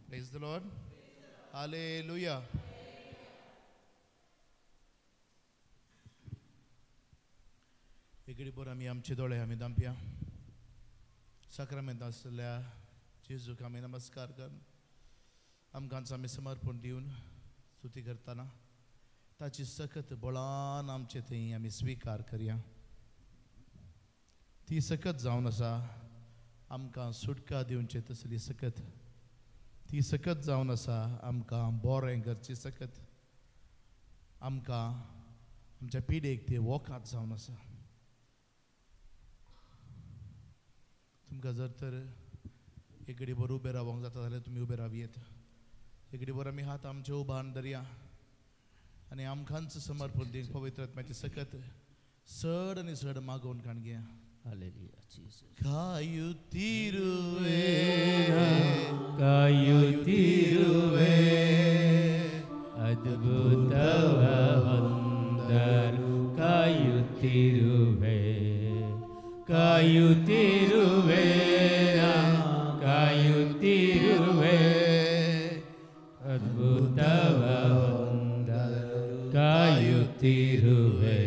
Praise the Lord. Hallelujah. इकडे bore आम्ही आमचे डोळे आम्ही दांपया साक्रामेंत आसल्या जेजूक आम्ही नमस्कार कर आमकां आमी समर्पण दिवन स्तुती करतना ताची सकत बळान आमचे थंय आमी स्वीकार करया ती सकत जावन आसा आमकां सुटका दिवचे तसली सकत ती सकत जावन आसा आमकां बरें करची सकत आमकां आमच्या पिडेक ती वोकात जावन आसा तुमकां जर तर एक घडी भर उबे रावंक जाता जाल्यार तुमी उबे रावयेत एक घडी भर आमी हात आमचे उबारून धरया आनी आमकांच समर्पण दिवंक पवित्र आत्म्याची सकत सड आनी सड मागोवन काणघेया Hallelujah, Jesus. ಕಾಯುತ್ತಿರುವೆ ಕಾಯುತ್ತಿರುವೆ ಅದ್ಭುತವ ಹೊಂದಲು ಕಾಯುತ್ತಿರುವೆ ಕಾಯುತ್ತಿರುವೆ ಕಾಯುತ್ತಿರುವೆ ಅದ್ಭುತವ ಹೊಂದಲು ಕಾಯುತ್ತಿರುವೆ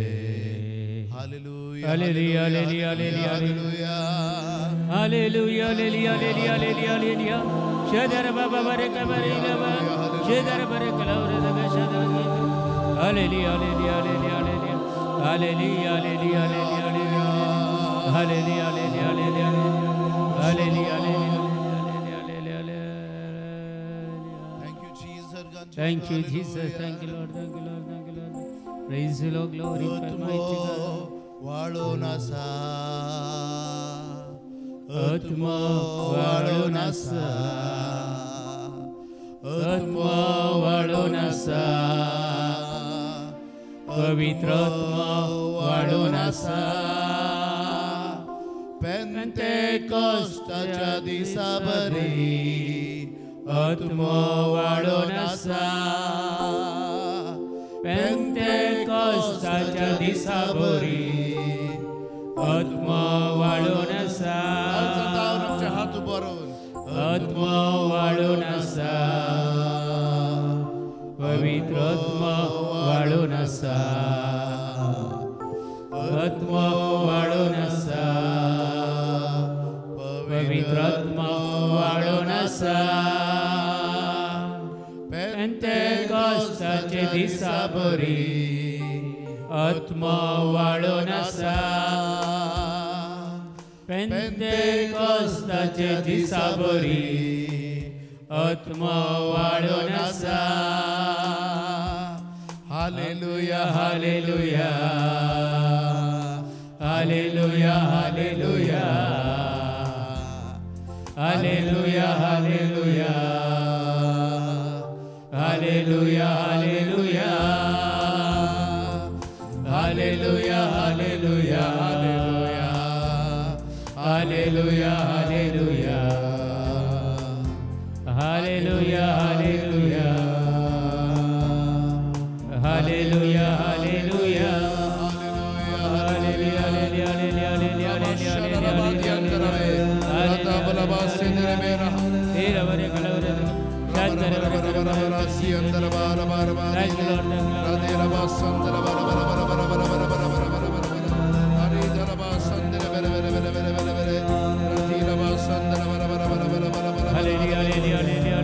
Hallelujah. Hallelujah, hallelujah, hallelujah. Hallelujah, hallelujah, hallelujah, hallelujah, hallelujah. Shadar Baba Baraka Barilava. Shadar Baraka Laura the Shadar. Hallelujah, hallelujah, hallelujah, hallelujah. Hallelujah, hallelujah, hallelujah. Hallelujah, hallelujah, hallelujah. Hallelujah, hallelujah, hallelujah. Thank you, Jesus. Thank you, Jesus. Thank you, Lord. Thank you, Lord. Thank you, Lord. Praise the Lord. Glorify mighty God. वाळो नासा आत्मा वाळो नासा आत्मा वाळो NASA पवित्र आत्मा वाळो नासा पेंतेकोस्ताच्या दिसा बरी आत्मा वाळो नासा पेंतेकोस्ताच्या दिसा बरी आत्मा वाळून आसा आमचे हात बरोवन आत्मा वाळून आसा पवित्र आत्मा वाळून आसा आत्मा वाळून आसा पवित्र आत्मा वाळून आसा पेंतेकोस्ताचे दिसा बरी आत्मा वाळून आसा पेंतेकोस्ताचे दिसा बरी आत्मा वाळून आसा hallelujah hallelujah hallelujah hallelujah hallelujah hallelujah hallelujah hallelujah Hallelujah, hallelujah, hallelujah, hallelujah, hallelujah, hallelujah, hallelujah, hallelujah,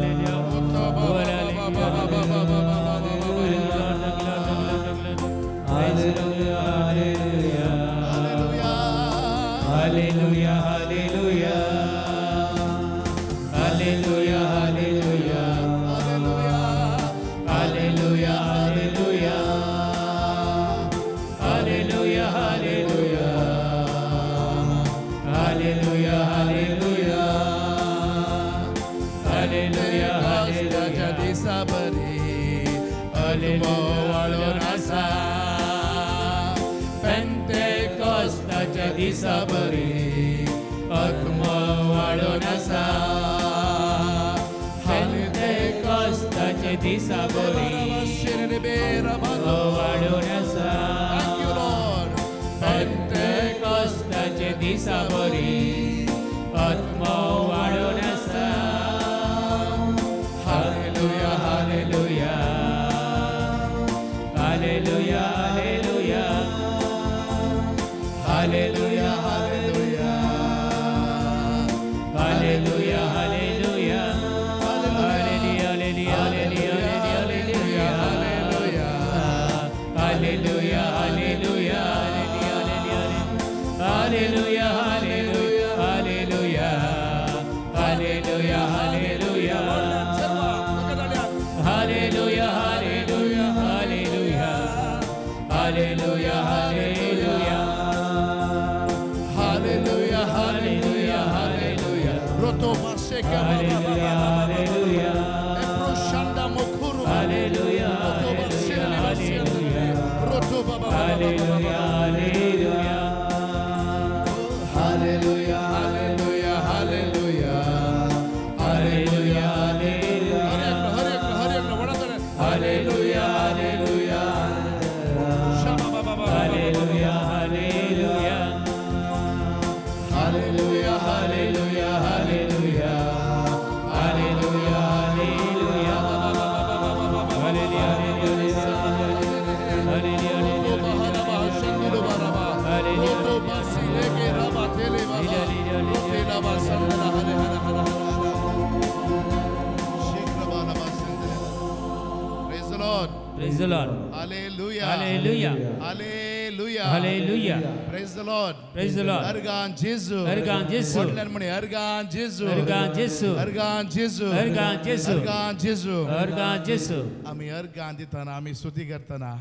Praise the Lord. Hallelujah. Hallelujah. Hallelujah. Hallelujah. Praise the Lord. Praise the Lord. Argan Jesus. Argan Jesus. Argan Jesus. Argan Jesus. Argan Jesus. Argan Jesus. Argan Jesus. Argan Jesus. आम्ही organ दिताना आम्ही स्तुती करताना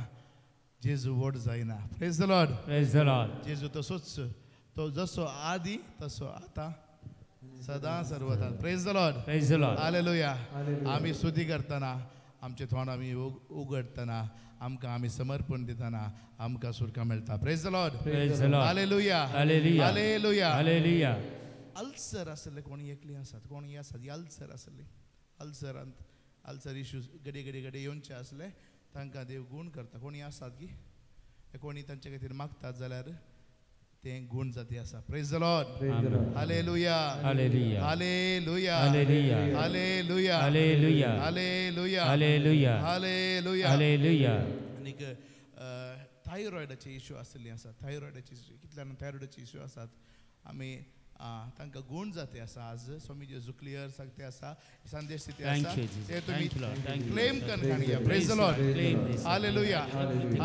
जेजू vote जायना. Praise the Lord. Praise the Lord. जेजू तसोच तो जसो आदी तसो आता सदा सर्वदा. Praise the Lord. Praise the Lord. Hallelujah. आम्ही स्तुती करताना आमचे थोंड आम्ही उगडताना आमकां आम्ही समर्पण दिताना आमकां सुटका मेळटा. Praise the Lord. Praise the Lord. Hallelujah. Hallelujah. Hallelujah. Hallelujah. Ulcer आसले कोणी एकली आसात कोणी आसात अल्सर आसले अल्सर इश्यूज घडये येवचे आसले तांकां देव गूण करता. कोणी आसात की कोणी तांचे खातीर मागतात जाल्यार ते गूण जाती आसा. Praise the Lord. Hallelujah. Hallelujah. Hallelujah. Hallelujah. Hallelujah. Hallelujah. Hallelujah. Hallelujah. Hallelujah. Hallelujah. आनीक थायरॉयडाचे इश्यू आसले आसात. थायरॉयडाचे कितल्यान थायरॉयडाचे इश्यू आसात आमी तांकां गूण जाते आसा. आज स्वामी जेजू क्लियर सांगते आसा संदेश दिते आसा Thank you, Jesus. ते तुमी Thank you, Lord. Thank you. Claim Lord. करून काडया. Praise the Lord. Claim this. Hallelujah.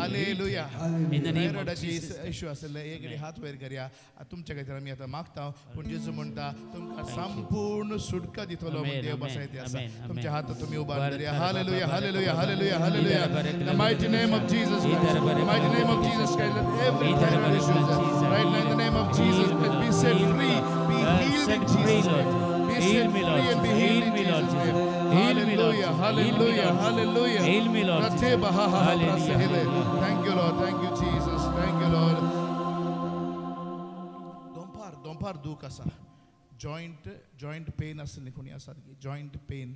Hallelujah. In the name of थायरॉयडाचे Jesus. Issue आसले एक हात वयर करया. तुमच्या खातीर आमी आतां मागता पूण जेजू म्हणटा तुमकां संपूर्ण सुटका दितलो Amen, म्हूण देव amen, बसयते आसा. amen, तुमच्या amen. हात तुमी उबारून Barak, धरया. barak, Hallelujah. barak, Hallelujah. barak, Hallelujah. barak, Hallelujah. barak, In the mighty name of Jesus Christ. barak, barak, In the mighty name of Jesus Christ. Let every thyroid issue right now in the name of Jesus Christ be set free. Be healed in Jesus' name. Be Heal set me, free Lord. and be Heal healed in me, Lord. Jesus' name. Heal me, Lord. Hallelujah. Heal me, Hallelujah. Lord. Hallelujah. Heal me, Lord. Hallelujah. Thank you, Lord. Thank you, Jesus. Thank you, Lord. दोंपार दूख आसा. Joint pain आसले कोणी आसात की joint pain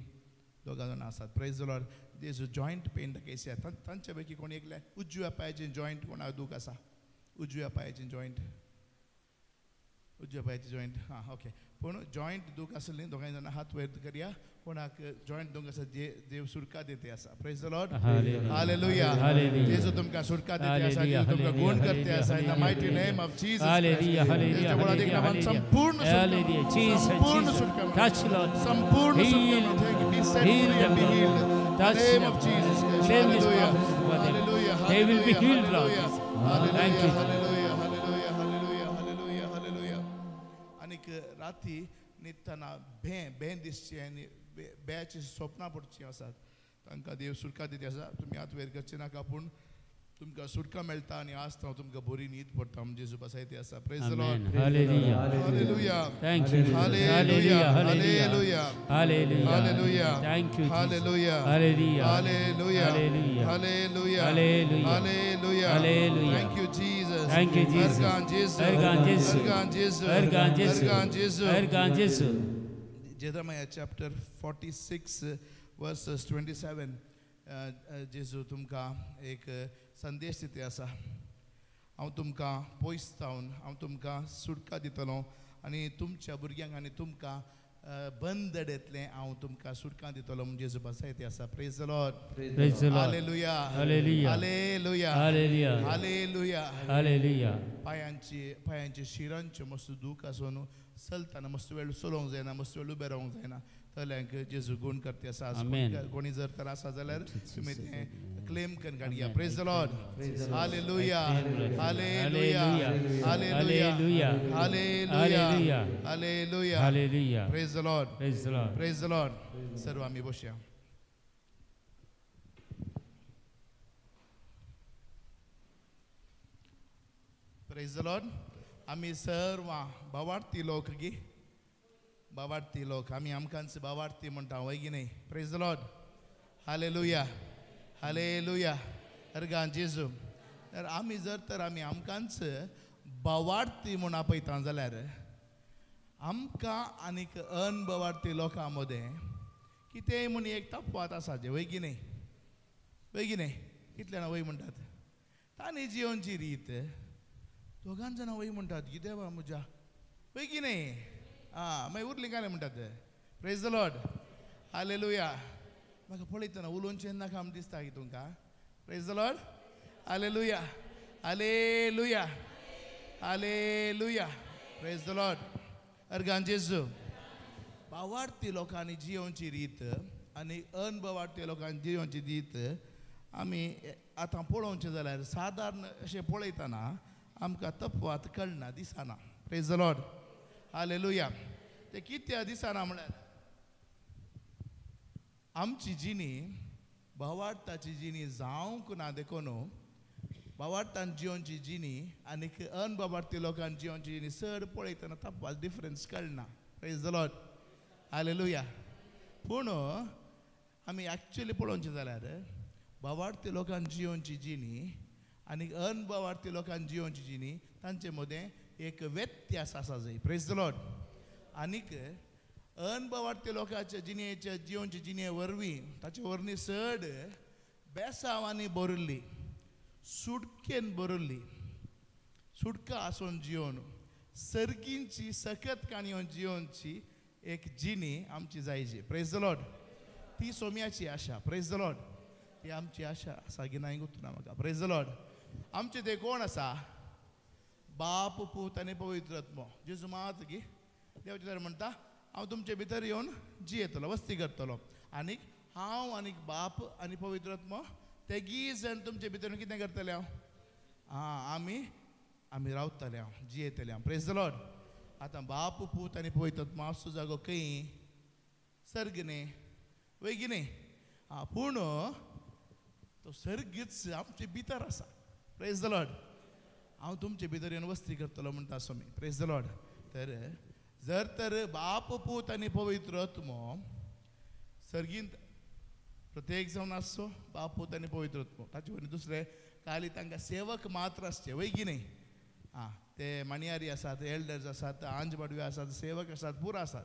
दोगा जाण आसात. Praise the Lord. जेजू joint pain दाखयचे तांचे पैकी कोणी एकले उजव्या पायाचें जॉइंट कोणाक दूख आसा. उजव्या पायाचें जॉइंट हां ओके. पूण जॉइंट दूख आसले दोगांय जाणां हात वयर करया. कोणाक जॉइंट दूख आसा देव सुटका दिते आसा. Praise the Lord. हालेलुया. जेजू तुमकां सुटका दिते आसा. जेजू तुमकां गूण करते आसा. In the mighty name of Jesus. Hallelujah. जेजूच्या बळादिक नांवान संपूर्ण Hallelujah. Jesus, संपूर्ण Jesus. सुटका Touch, Lord. संपूर्ण Heal. सुटका. Thank you. Be set free Heal and be them, healed. Lord. Touch Name them. of Jesus Christ. Claim this Hallelujah. promise for them. Hallelujah. They will be healed, Lord. Hallelujah. Thank you. Hallelujah. Hallelujah. Hallelujah. Hallelujah. Hallelujah. आनीक राती न्हिदतना भें दिसची आनी बेची स्वप्नां पडची आसात. तांकां देव सुटका दिते आसा. तुमी हात वयर करचे नाका पूण तुमकां सुटका मेळटा आनी आज हांव तुमकां बरी न्हीद पडटा म्हणजे जेजू बसयते आसा. Praise the Lord. Amen. Hallelujah. Hallelujah. Thank you. Hallelujah. Hallelujah. Hallelujah. Hallelujah. Hallelujah. Thank you, Jesus. Hallelujah. Hallelujah. Hallelujah. Hallelujah. Hallelujah. Hallelujah. Hallelujah. Hallelujah. Thank you, Jesus. Thank you, Jesus. Argan Jesus. Argan Jesus. Argan Jesus. Argan Jesus. Argan Jesus. Argan Jesus. Jeremiah chapter 46 verses 27. जेजू तुमकां एक संदेश दिते आसा. हांव तुमकां पयस जावन हांव तुमकां सुटका दितलो आनी तुमच्या भुरग्यांक आनी तुमकां बंदडेंतलें हांव तुमकां सुटकां दितलो म्हणजे जेजू बासायती आसा. Praise the Lord. Praise the Lord. Hallelujah. Hallelujah. Hallelujah. Hallelujah. Hallelujah. Hallelujah. पांयांची शिरांचे मस्त दूख आसून चलतना मस्त वेळ चलोवंक जायना, मस्त वेळ उबें रावंक जायना. तल्यांक जेजू गूण करता आसा. Amen. कोणी जर तर आसा जाल्यार तुमी तें क्लेम करून काडया. Praise the Lord. Hallelujah. Hallelujah. Hallelujah. Hallelujah. Hallelujah. Hallelujah. Praise the Lord. Praise the Lord. Praise the Lord. सर्व आम्ही बसया. Praise the Lord. आम्ही सर्व भावार्थी लोक गी भावार्थी लोक आम्ही आमकांच भावार्थी म्हणटा वय की नाही. Praise the Lord. Hallelujah. Hallelujah. Organ जेजू. तर आम्ही जर तर आम्ही आमकांच भावार्थी म्हूण आपयता जाल्यार आमकां आनीक अनभवार्थी लोकां मदें कितेंय म्हूण एक तफावत आसा जे वय की नाही. वय की नाही. कितले जाणां वय म्हणटात. तांणी जियोनची रीत दोगां जाणां वय म्हणटात की देवा म्हज्या वय की नाही. मागीर उरलीं काय म्हणटात. Praise the Lord. हालेलुया. म्हाका पळयतना उलोवचें नाका म्हूण दिसता की तुमकां. Praise the Lord. Hallelujah. Hallelujah. Hallelujah. Praise the Lord. Organ जेजू. भावार्थी लोकांनी जियोवची रीत आनी अनभवार्थी लोकांनी जियोवची रीत आमी आतां पळोवचें जाल्यार सादारण अशें पळयतना आमकां तफावत कळना दिसना. Praise the Lord. हालेलुया. ते कित्या दिसना म्हळ्यार आमची जिणी भावार्थाची जिणी जावंक ना देखून भावार्थान जियोनची जिणी आनीक अनभावार्थी लोकांनी जियोनची जिणी चड पळयतना तफावत डिफरन्स कळना. Praise the Lord. हालेलुया. पूण आमी एक्चुअली पळोवचें जाल्यार भावार्थी लोकांनी जियोनची जिणी आनीक अनभावार्थी लोकांनी जियोनची जिणी तांचे मदें एक व्यत्यास आसा जाय. Praise the Lord. आनीक अनभावार्थी लोकांच्या जिणेच्या जियोनची जिणे वरवीं ताचे वरवीं चड बेसांवांनी बरयल्ली सुटकेन बरयल्ली सुटका आसून जियोन सर्गींची सकत काणयो जियोनची एक जिणी आमची जायची. Praise the Lord. ती सोम्याची आशा. Praise the Lord. ती आमची आशा आसा गिनाय गुतना म्हाका. Praise the Lord. आमचे ते कोण आसा. बाप पूत आनी पवित्र आत्मो. जेजू मात गी देवाचे तर म्हणटा हांव तुमचे भितर येवन जियेतलो वस्ती करतलो आनीक हांव आनीक बाप आनी पवित्र आत्मो तेगी जण तुमचे भितर कितें करतले हांव आमी आमी रावतले हांव जियेतले हांव. Praise the Lord. आतां बाप पूत आनी पवित्र आत्मो आसचो जागो खंय सर्ग न्ही वय की न्ही. पूण तो सर्गच आमचे भितर आसा. Praise the Lord. हांव तुमचे भितर येवन वस्ती करतलो म्हणटा सोमी. Praise the Lord. तर जर तर बाप पूत आनी पवित्र आत्मो सर्गींत प्रत्येक जावन आसचो बाप पूत आनी पवित्र आत्मो ताचे वरवीं दुसरे खाली तांकां सेवक मात्र आसचे वय की न्ही. ते माणयारी आसात एल्डर्स आसात आंजबाडवे आसात सेवक आसात पुरो आसात.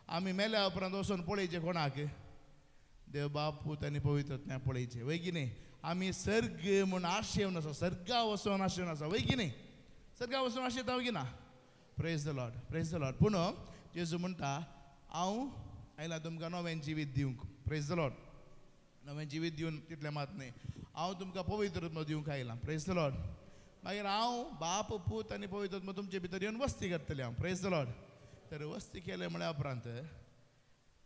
आमी मेल्या उपरांत वचून पळयचे कोणाक देव बाप पूत आनी पवित्र आत्म्या पळयचे वय की न्ही. आमी सर्ग म्हूण आशेवन आसा सर्गा वचून आशेवन आसा वय की न्ही. सर्गा वचून आशेता वय की ना. Praise the Lord. Praise the Lord. पूण जेजू म्हणटा हांव आयलां तुमकां नवें जिवीत दिवंक. Praise the Lord. नवें जिवीत दिवन तितलें मात न्ही हांव तुमकां पवित्र आत्मो दिवंक आयलां. Praise the Lord. मागीर हांव बाप पूत आनी पवित्र आत्मो तुमचे भितर येवन वस्ती करतलें हांव. Praise the Lord. तर वस्ती केले म्हळ्या उपरांत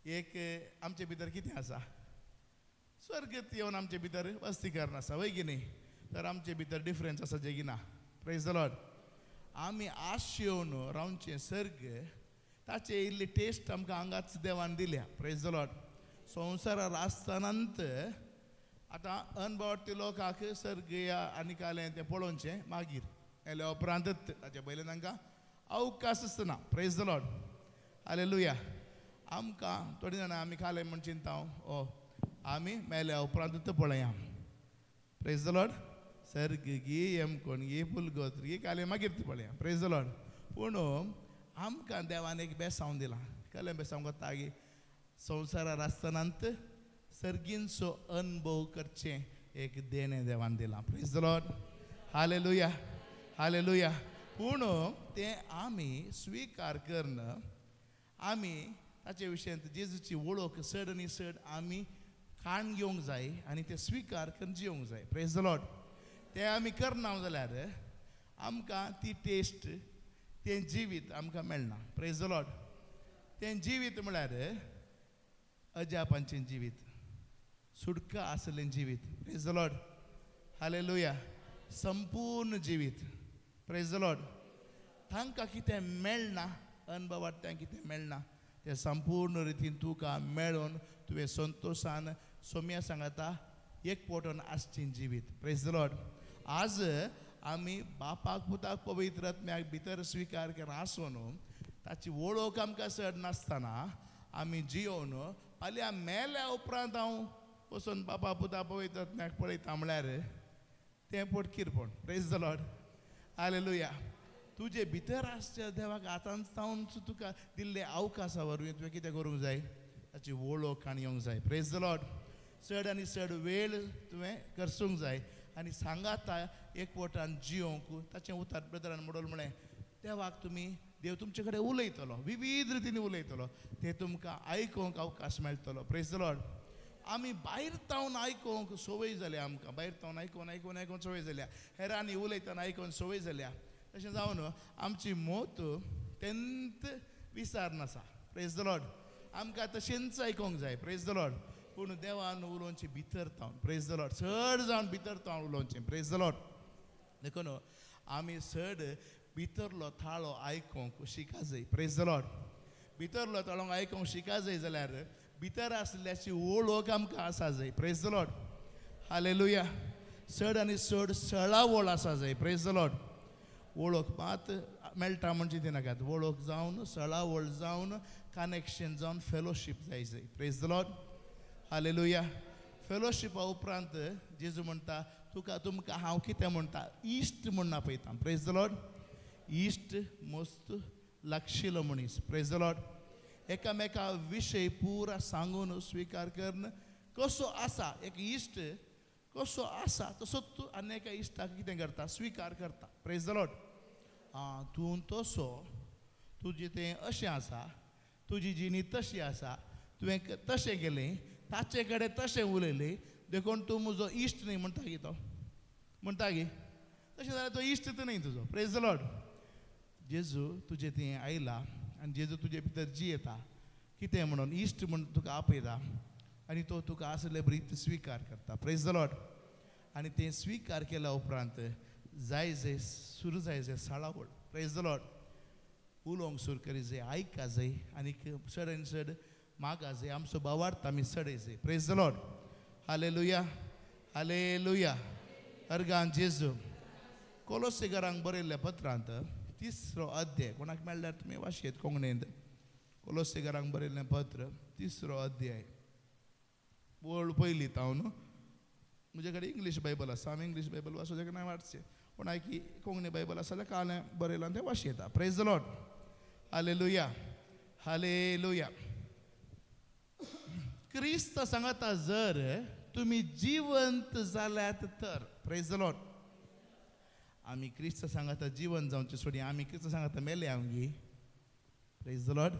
एक आमचे भितर कितें आसा स्वर्गत येवन आमचे भितर वस्ती करना आसा वय की न्ही. तर आमचे भितर डिफरन्स आसा जे की ना. Praise the Lord. आमी आशेवन रावचे सर्ग ताचे इल्ली टेस्ट आमकां हांगाच देवान दिल्या. Praise the Lord. संवसारार आसतनांत आतां अनभवार्थी लोकांक सर्ग आनी कालें तें पळोवचें मागीर येल्या उपरांतच ताचे पयलें तांकां अवकाश आसना. Praise the Lord. हालेलुया. आमकां थोडीं जाणां आमी कालें म्हण चिंता आमी मेल्या उपरांतूच पळया. Praise the Lord. सर्ग गी एमकोण गी पुलगोत्र गी कालें मागीर पळया. Praise the Lord. पूण आमकां देवान एक बेसांव दिलां. कसलें बेसांव कोत्ता गी संवसारार आसतनांत सर्गींचो अनुभव करचें एक देणें देवान दिलां. Praise the Lord. Hallelujah. Hallelujah. पूण तें आमी स्विकार करन आमी ताचे विशयी जेजूची वळख चड आनी चड आमी काण घेवंक जाय आनी ते स्विकार करून जिवंक जाय. Praise the Lord. ते आमी करना जाल्यार आमकां ती टेस्ट तें जिवीत आमकां मेळना. Praise the lord. तें जिवीत म्हळ्यार अजापांचें जिवीत, सुटका आसलें जिवीत. Praise the Lord. हालेलुया. संपूर्ण जिवीत. Praise the Lord. तांकां कितें मेळना, अनुभवांतल्यान कितें मेळना, तें संपूर्ण रितीन तुका मेळोन तुवें संतोशान सोम्या सांगता एकवटून आसचें जिवीत. Praise the Lord. आज आमी बापाक पुताक पवित्र आत्म्याक भितर स्विकार केला आसून ताची वळख आमकां चड नासतना आमी जियोवन फाल्यां मेल्या उपरांत हांव वचून बापा पुता पवित्र आत्म्याक पळयता म्हळ्यार तें पटकीरपण. Praise the Lord. हालेलुया. तुजे भितर आसचे देवाक आतांच तुका दिल्ले अवकाशा वरवीं तुवें कितें करूंक जाय, ताची वळख काणयोंक जाय. Praise the Lord. चड आनी चड वेळ तुवें करसूंक जाय आनी सांगाता एकवटान जियोंक. ताचें उतर ब्रदरान म्हणून म्हळें देवाक तुमी देव तुमचे कडेन उलयतलो, विविध रितीन उलयतलो, ते तुमकां आयकोंक अवकाश मेळटलो. Praise the Lord. आमी भायर तावन आयकोंक संवय जाल्या, आमकां भायर तावन आयकोन आयकोन आयकोन संवय जाल्या, हेरांनी उलयतना आयकोन संवय जाल्या. तशें जावन आमची मोत तेंत विसारन आसा. Praise the Lord. आमकां तशेंच आयकोंक जाय. Praise the Lord. पूण देवान उलोवचें भितर तावन. Praise the Lord. चड जावन भितर तावन उलोवचें. Praise the lord. देखून आमी चड भितरलो ताळो आयकोंक शिका जाय. Praise the Lord. भितरलो ताळो आयकोंक शिका जाय जाल्यार भितर आसल्याची वळख आमकां आसा जाय. Praise the Lord. हालेलुया. चड आनी चड सळावळ आसा जाय. Praise the Lord. वळख मात मेळटा म्हणजे ती नाकात. वळख जावन सळावळ जावन कनेक्शन जावन फेलोशीप जाय जाय. Praise the Lord. हालेलुया. फेलोशिपा उपरांत जेजू म्हणटा तुमकां हांव कितें म्हणटा, इश्ट म्हूण आपयता. Praise the Lord. इश्ट मस्त लागशिल्लो मनीस. Praise the Lord. एकामेका विशय पुरा सांगून स्विकार करन कसो आसा एक इश्ट, कसो आसा तसो तूं आनी एका इश्टाक कितें करता, स्विकार करता. Praise the Lord. तूं तसो, तुजें तें अशें आसा, तुजी जिणी तशी आसा, तुवें तशें केलें, ताचे कडेन तशें उलयलें, देखून तूं म्हजो इश्ट न्ही म्हणटा गी तो. म्हणटा गी तशें जाल्यार तो इश्टच न्ही तुजो. Praise the Lord. जेजू तुजें तें आयला आनी जेजू तुजे भितर जियेता कितें म्हणून इश्ट म्हणून तुका आपयता आनी तो तुका आसले बरी स्विकार करता. Praise the lord. आनी तें स्विकार केल्या उपरांत जाय जे सुरू जाय जे सळावळ. Praise the Lord. उलोवंक सुरू करी जाय, आयका जाय आनी चड आनी चड मागा जाय. आमचो भावार्थ आमी चडय जाय. Praise the Lord. Hallelujah. Hallelujah. Organ जेजू. कोलोसेकारांक बरयल्ल्या पत्रांत 3रो अध्याय, कोणाक मेळ्ळ्यार तुमी वाचयेत कोंकणींत. कोलोसेकारांक बरयल्लें पत्र 3रो अध्याय. पयलीं तावन म्हजे कडेन इंग्लीश बायबल आसा, हांवें इंग्लीश बायबल वाचूं नाही वाचचें, पूण की कोंकणी बायबल आसा जाल्यार काळें बरयलां तें वाचयता. Praise the Lord. Hallelujah. Hallelujah. क्रिस्त सांगता जर तुमी जिवंत जाल्यात तर. Praise the Lord. आमी क्रिस्त सांगता जिवंत जावचें सोडी आमी क्रिस्त सांगता मेले आमगी. Praise the Lord.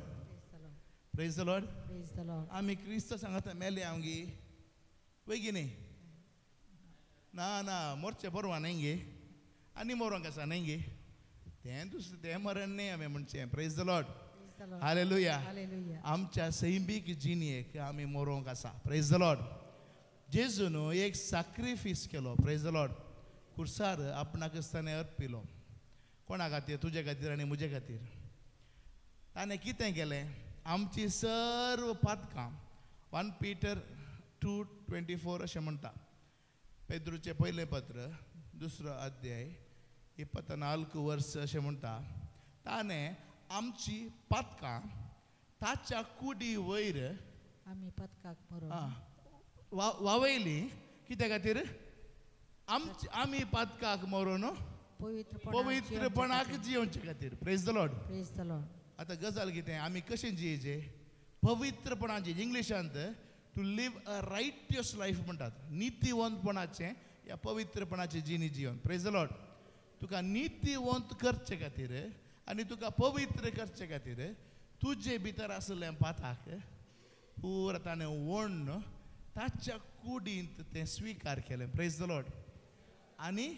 Praise the Lord. Praise the Lord. आमी क्रिस्त सांगता मेले आमगी बेगिनी ना ना मोरचे बरोवा न्ही आनी मोरोंक आसा न्ही तें दुसरें तें मरण न्ही हांवें म्हणचें. Praise the Lord. Praise the Lord. Hallelujah. Hallelujah. आमच्या सैमीक जिणेक आमी मोरोंक आसा. Praise the Lord. जेजून एक सॅक्रिफीस केलो. Praise the Lord. कुर्सार आपणाक आसतना अर्पिलो. कोणा खातीर? तुजे खातीर आनी म्हजे खातीर. ताणें कितें केलें? आमची सर्व पातकां 1 Peter 2:24 अशें म्हणटा. पेद्रूचें पयलें पत्र 2रो अध्याय 24 वर्स अशें म्हणटा. ताणें आमची पातकां ताच्या कुडी वयर आम्ही पदकाक मरून वावयली. कित्या खातीर? आमी पातकाक मरून पवित्रपणाक जियोवचे खातीर. Praise the Lord. Praise the Lord. आतां गजाल कितें? आमी कशें जियेचे? पवित्रपणाचे. इंग्लिशांत to live a righteous life म्हणटात. नितीवंतपणाचें या पवित्रपणाची जिणी जिवन. Praise the Lord. तुका नितीवंत करचे खातीर आनी तुका पवित्र करचे खातीर तुजे भितर आसलें पाताक पुरा ताणें ओडून ताच्या कुडींत तें स्विकार केलें. Praise the lord. आनी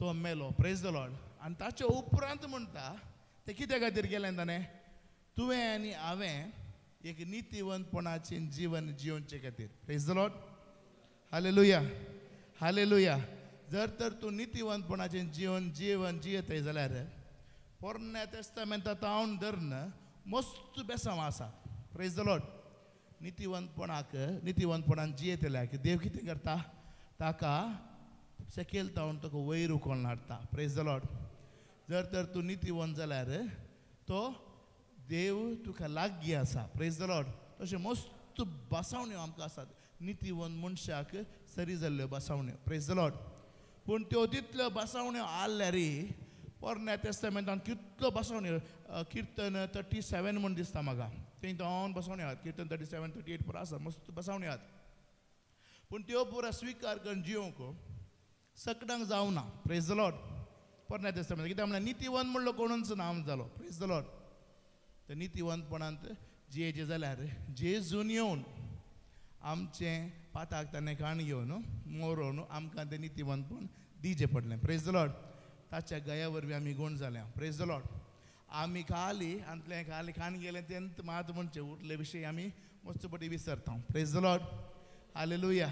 तो मेलो. Praise the lord. आनी ताच्या उपरांत म्हणटा तें कित्या खातीर केलें ताणें? तुवें आनी हांवें एक नितीवंतपणाचें जीवन जियोवचे खातीर. Praise the Lord. Hallelujah. Hallelujah. जर तर तूं नितीवंतपणाचें जीवन जियेताय जाल्यार पोरण्या तेस्तामेंतांत हांव धरून मस्त बेसांव आसा. Praise the Lord. नितीवंतपणान जियेतल्याक देव कितें करता? ताका सेकेल तावन तुका वयर उखोवन हाडटा. Praise the Lord. जर तर तूं नितीवंत जाल्यार तो देव तुका लागीं आसा. Praise the Lord. तशें मस्त बसावण्यो आमकां आसात नितीवंत मनशाक सरी जाल्ल्यो बसावण्यो. Praise the Lord. पूण त्यो तितल्यो बसावण्यो आसल्यार पोरण्या तेस्तामेंतान कितल्यो बसावण्यो किर्तन 37 म्हूण दिसता म्हाका. थंय दोन बसावण्यो आहात. किर्तन 37, 38 पुरो आसा. मस्त बसावण्यो आहात. पूण त्यो पुरो स्विकार करून जियोंक सकडांक जावना. Praise the Lord. पोरण्या तेस्तामेंतान कित्याक म्हळ्यार नितीवंत म्हणलो कोणूच ना जालो. Praise the Lord. तर नितीवंतपणांत जियेचें जाल्यार जेजून येवन आमचें पाताक ताणें काण घेवन मोरोवन आमकां तें नितीवंतपण दिवचें पडलें. Praise the Lord. ताच्या गया वरवीं आमी गूण जाल्या. Praise the Lord. आमी खाली काण गेलें तेंत मात म्हणचे उरले विशय आमी मस्त पटी विसरता. Praise the Lord. हालेलुया.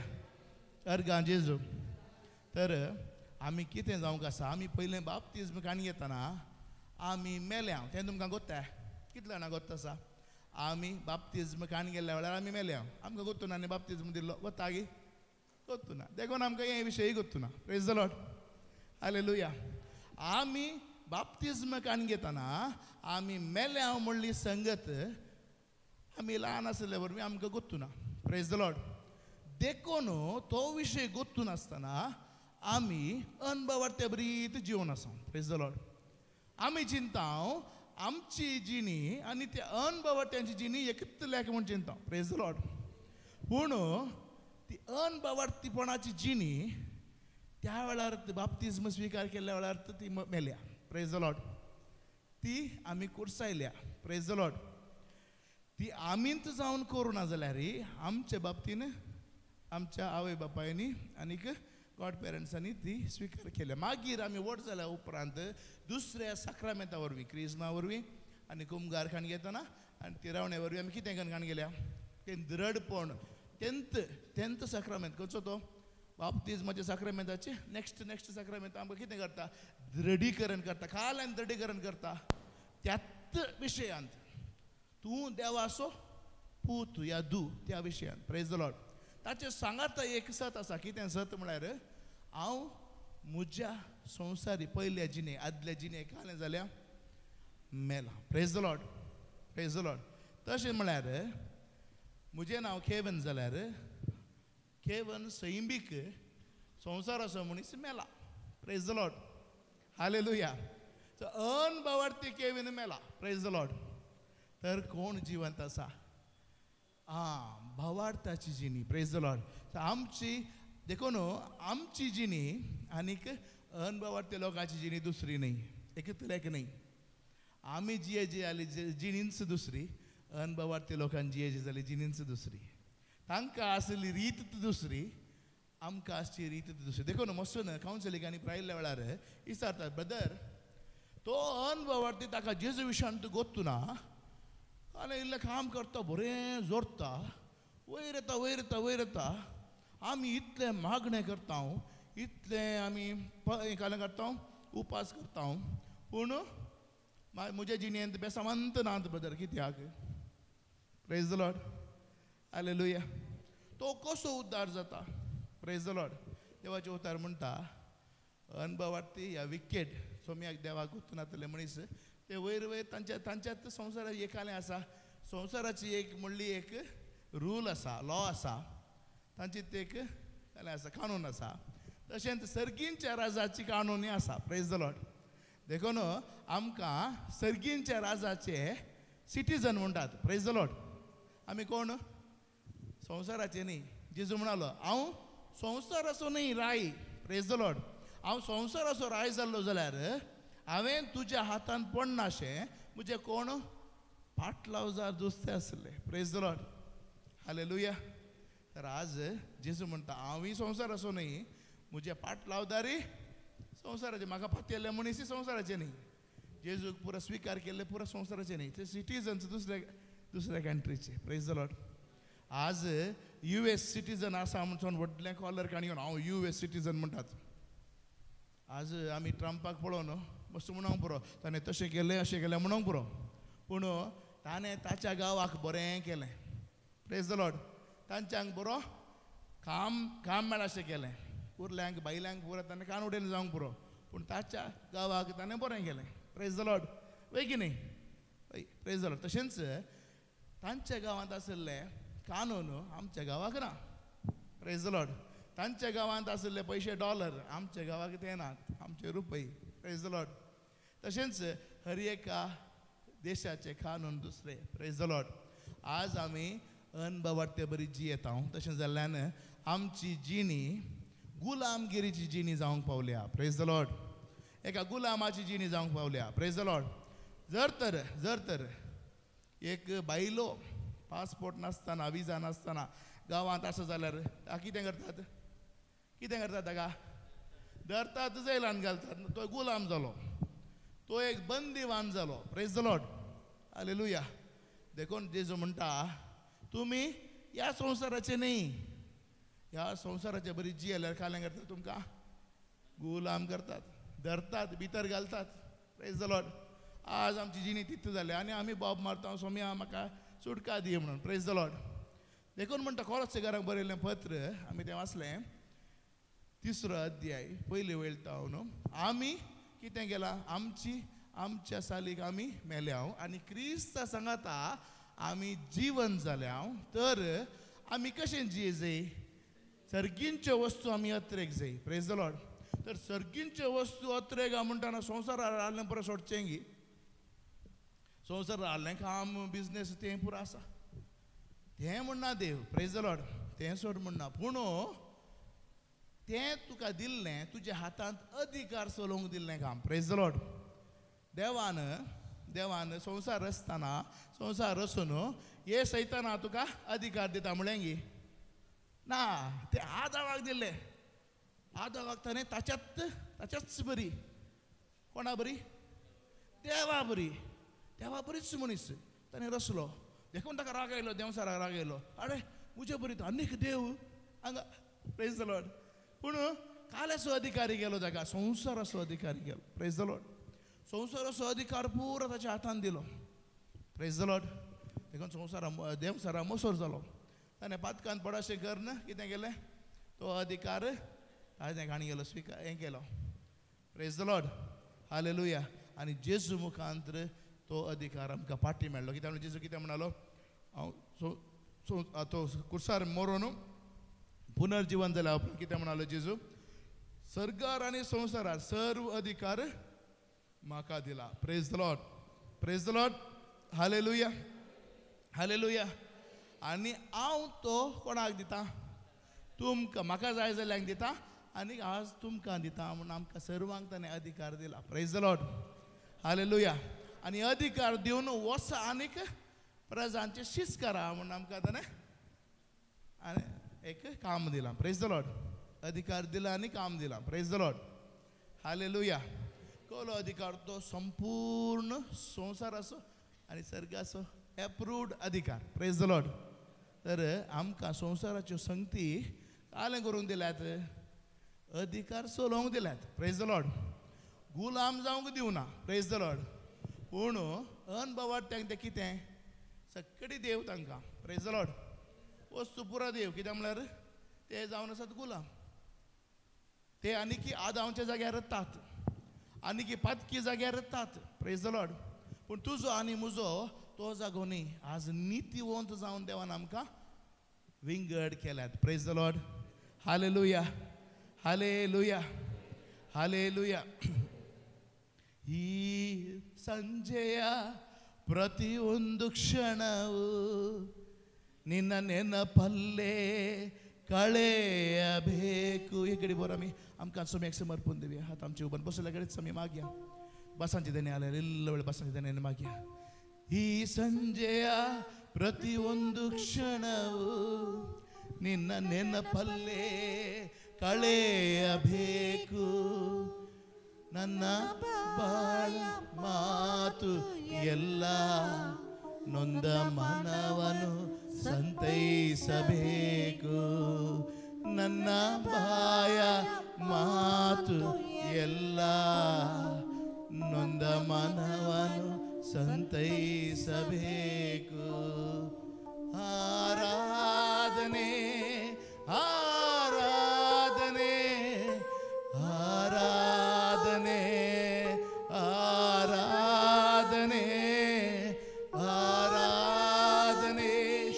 अर्गा जेजू. तर आमी कितें जावंक आसा? आमी पयलें बाप्तिस्म काण घेतना आमी मेल्या. तें तुमकां गोत्ता? कितले जाणां गोत्ता आसा? आमी बाप्तिस्म काण गेल्ल्या वेळार आमी मेल्या. आमकां गोत्तू ना न्ही बाप्तिस्म दिल्लो? गोत्ता गी? गोत्तू ना. देखून आमकां हे विशय गोत्तू ना. Praise the Lord. हालेलुया. आमी बाप्तिस्म काण घेतना आमी मेल्या म्हणली संगत आमी ल्हान आसले वरवीं आमकां गोत्तू ना. Praise the lord. देखून तो विशय गोत्तू नासतना आमी अनभवार्थ्या बरीत जिवन आसा. Praise the Lord. आमी चिंताव आमची जिणी आनी त्या अनभवार्थ्यांची जिणी एकतल्याक म्हूण चिंताव. Praise the Lord. पूण ती अनभवार्थीपणाची जिणी त्या वेळार बाप्तिस्म स्विकार केल्ल्या वेळार ती मेल्या. Praise the Lord. ती आमी कुर्सायल्या. Praise the Lord. ती आमींत जावन करूं ना जाल्यार आमच्या बाबतीन आमच्या आवय बापायनी आनीक गॉड पेरंट्सांनी ती स्विकार केल्या. मागीर आमी व्हड जाल्या उपरांत दुसऱ्या साक्रामेंता वरवीं क्रिस्मा वरवीं आनी कुमगार खाण घेतना आनी तिरावण्या वरवीं आमी कितें काण गेल्या? तें दृढपण. तेंत साक्रामेंत खंयचो तो? बाप्तिस्माच्या साक्रामेंताचे नेक्स्ट साक्रामेंत आमकां कितें करता? दृढीकरण करता. खाल्यान दृढीकरण करता. त्याच विशयांत तूं देवाचो पूत या दू त्या विशयांत. Praise the Lord. ताचे सांगात एक सत आसा. कितें सत म्हळ्यार हांव म्हज्या संवसारी पयल्या जिणे आदल्या जिणे कालें जाल्या मेला. Praise the Lord. Praise the Lord. तशें म्हळ्यार म्हजें नांव केवन जाल्यार केवन सैमीक संवसाराचो मनीस मेला. Praise the Lord. हालेलुया. अनभवार्थी केवन मेला. Praise the Lord. तर कोण जिवंत आसा? भवार्थाची जिणी. Praise the Lord. आमची देखून आमची जिणी आनीक अनभवार्थी लोकांची जिणी दुसरी न्ही. एकतल्याक न्ही. आमी जिये जाली जिणींच दुसरी. अनभवार्थी लोकांची जिये जाली जिणींच दुसरी. तांकां आसली रीत दुसरी. आमकां आसची रीत दुसरी. देखून मसून कावन्सिलिंगांनी प्रायिल्ल्या वेळार विचारतात ब्रदर तो अनभवार्थी ताका जेजू विशयांत गोत्तू ना आनी इल्लें काम करता बरें जोडटा वयर येता आमी इतलें मागणें करता इतलें आमी कालें करता उपास करता पूण म्हज्या जिणेंत बेसावंत नात ब्रदर. कित्याक? Praise the Lord. हालेलुया. तो कसो उद्धार जाता? Praise the Lord. देवाचे उतार म्हणटा अनभवार्थी ह्या विकेट सोम्याक देवाक गोत्तू नातले मनीस ते वयर तांच्यात संवसारात एकालें आसा. संवसाराची एक म्हणली एक रूल आसा लॉ आसा तांचीत एक जालें आसा कानून आसा. तशेंच सर्गींच्या राजाची कानूनय आसा. Praise the lord. देखून आमकां सर्गींच्या राजाचे सिटीजन म्हणटात. Praise the Lord. आमी कोण? संवसाराचे न्ही. जेजू म्हणालो हांव संवसाराचो न्ही राय. Praise the Lord. हांव संवसाराचो राय जाल्लो जाल्यार हांवें तुज्या हातान पडनाशें. म्हजें कोण? पाटलावजार दुसरे असले. Praise the Lord. हालेलुया. तर आज जेजू म्हणटा हांवूय संवसार असो न्ही, म्हजे पाटलावदारी संवसाराचे. म्हाका पातयल्ले मनीस संवसाराचे न्ही. जेजूक पुरा स्विकार केले पुरा संवसाराचे न्ही. ते सिटीजन्स दुसऱ्या कंट्रीचे. Praise the Lord. आज US सिटीजन आसा म्हणून व्हडलें कॉलर काडून हांव US सिटीजन म्हणटात. आज आमी ट्रंपाक पळोवन मस्त म्हणूंक पुरो ताणें तशें केलें अशें केलें म्हणूंक पुरो. पूण ताणें ताच्या गांवाक बरें केलें. Praise the Lord. तांच्यांक बरो काम मेळ अशें केलें. उरल्यांक बायल्यांक पुरो ताणें कान उडयन जावंक पुरो. पूण ताच्या गांवाक ताणें बरें केलें. Praise the Lord. वय की न्ही. Praise the Lord. तशेंच तांच्या गांवांत आसले कानून आमच्या गांवाक ना. Praise the Lord. तांच्या गांवांत आसले पयशे $, आमच्या गांवाक ते नात. आमचे रुपये. Praise the Lord. तशेंच हर एका देशाचे कानून दुसरे. Praise the Lord. आज आमी अनभवाटे बरी जियेता. तशें जाल्ल्यान आमची जिणी गुलामगिरीची जिणी जावंक पावल्या. Praise the Lord. एका गुलामाची जिणी जावंक पावल्या. Praise the Lord. जर तर एक बायलो पासपोर्ट नासतना विजा नासतना गांवांत आसा जाल्यार कितें करतात ताका धरतात जैलान घालतात. तो गुलाम जालो. तो एक बंदीवान जालो. Praise the Lord. हालेलुया. देखून जेजू म्हणटा तुमी ह्या संवसाराचे न्ही. ह्या संवसाराचे बरी जियेल्यार कालें करतात तुमकां गुलाम करतात. धरतात भितर घालतात. Praise the Lord. आज आमची जिणी तितू जाली आनी आमी बॉब मारता स्वामी म्हाका सुटका दी म्हणून. Praise the lord. देखून म्हणटा कोलोसेकारांक बरयल्लें पत्र आमी तें वाचलें 3रो अध्याय 1ली वेळटा न्हू. आमी कितें केलां आमच्या सालीक आमी मेल्या आनी क्रिस्ता सांगाता आमी जीवन जाल्या. तर आमी कशें जिये जाय. सर्गींच्यो वस्तू आमी अत्रेक जाय. Praise the Lord. तर सर्गींच्यो वस्तू अत्रेक म्हणटाना संवसारार हाडलें पुरो सोडचें गी. संवसार हाडलें काम बिजनेस तें पुरो आसा. तें म्हणना देव. Praise the lord. तें सोड म्हणना. पूण तें तुका दिल्लें तुज्या हातांत अधिकार चलोवंक दिल्लें काम. Praise the Lord. देवान संवसार आसतना संवसार आसून हे सैताना तुका अधिकार दिता म्हळें गी ना. तें आदावाक दिल्लें. आदावाक ताणें ताच्याच बरी. कोणा बरी. देवा बरीच मनीस ताणें रचलो. देखून ताका राग आयलो. देवसाराक राग आयलो. अरे म्हजे बरी आनीक देव हांगा. Praise the Lord. पूण काल्याचो अधिकारी गेलो ताका संवसाराचो अधिकारी गेलो. Praise the Lord. संवसाराचो अधिकार पुरो ताच्या हातान दिलो. Praise the lord. देखून देवसारा मोसोर जालो. ताणें पातकांत पडाशें करना कितें केलें तो अधिकार ताणें घाणी गेलो हें केलो. Praise the Lord. हालेलुया. आनी जेजू मुखांतर तो अधिकार आमकां पाटी मेळ्ळो. कित्याक जेजू कितें म्हणलो हांव तो कुर्सार मरून पुनर्जीवन जाल्या उपरांत कितें म्हणलो जेजू सर्गार आनी संवसारार सर्व अधिकार म्हाका दिला. Praise the Lord. Praise the Lord. Hallelujah. Hallelujah. आनी हांव तो कोणाक दिता तुमकां म्हाका जाय जाल्यांक दिता आनी आज तुमकां दिता म्हणून आमकां सर्वांक ताणें अधिकार दिला. Praise the Lord. हालेलुया. आनी अधिकार दिवन वच आनीक प्रजांचे शीस करा म्हणून आमकां ताणें एक काम दिलां. Praise the Lord. अधिकार दिला आनी काम दिलां. Praise the Lord. हालेलुया. कोलो अधिकार तो संपूर्ण संवसाराचो आनी सर्गाचो एप्रूव्ड अधिकार. Praise the Lord. तर आमकां संवसाराच्यो संगती कालें करूंक दिल्यात अधिकार चलोवंक दिल्यात. Praise the Lord. गुलाम जावंक दिवना. Praise the Lord. पूण अनभवाट्यांक तें कितें सक्कडी देव तांकां. Praise the Lord. वस्तू पुरा देव. कित्याक म्हळ्यार ते जावन आसात गुलाम. ते आनीक आदांच्या जाग्यार येतात आनीक पातकी जाग्यार येतात. Praise the Lord. पूण तुजो आनी म्हजो तो जागो न्ही. आज नितीवंत जावन देवान आमकां विंगड केल्यात. Praise the Lord. Hallelujah. Hallelujah. Hallelujah. ಈ ಸಂಜೆಯ ಪ್ರತಿಯೊಂದು ಕ್ಷಣವು ನಿನ್ನ ನೆನಪಲ್ಲೇ कळेयಬೇಕು. इकडे बोर आमी आमकां समेक समर्पून दिवया. हात आमचे उबन बसल्या कडेच आमी मागया. बसांचे देणे आल्या इल्लो वेळ बसांचे देणे मागया. ಈ ಸಂಜೆಯ ಪ್ರತಿಯೊಂದು ಕ್ಷಣವು ನಿನ್ನ ನೆನಪಲ್ಲೇ ಕಳೆಯಬೇಕು. ನನ್ನ ಬಾಳ ಮಾತು ಎಲ್ಲ ನೊಂದ ಮನವನ್ನು ಸಂತೈಸಬೇಕು. ನನ್ನ ಬಾಯ ಮಾತು ಎಲ್ಲ ನೊಂದ ಮನವನ್ನು ಸಂತೈಸಬೇಕು. ಆರಾಧನೆ ಆರಾಧನೆ ಆರಾಧನೆ ಆರಾಧನೆ ಆರಾಧನೆ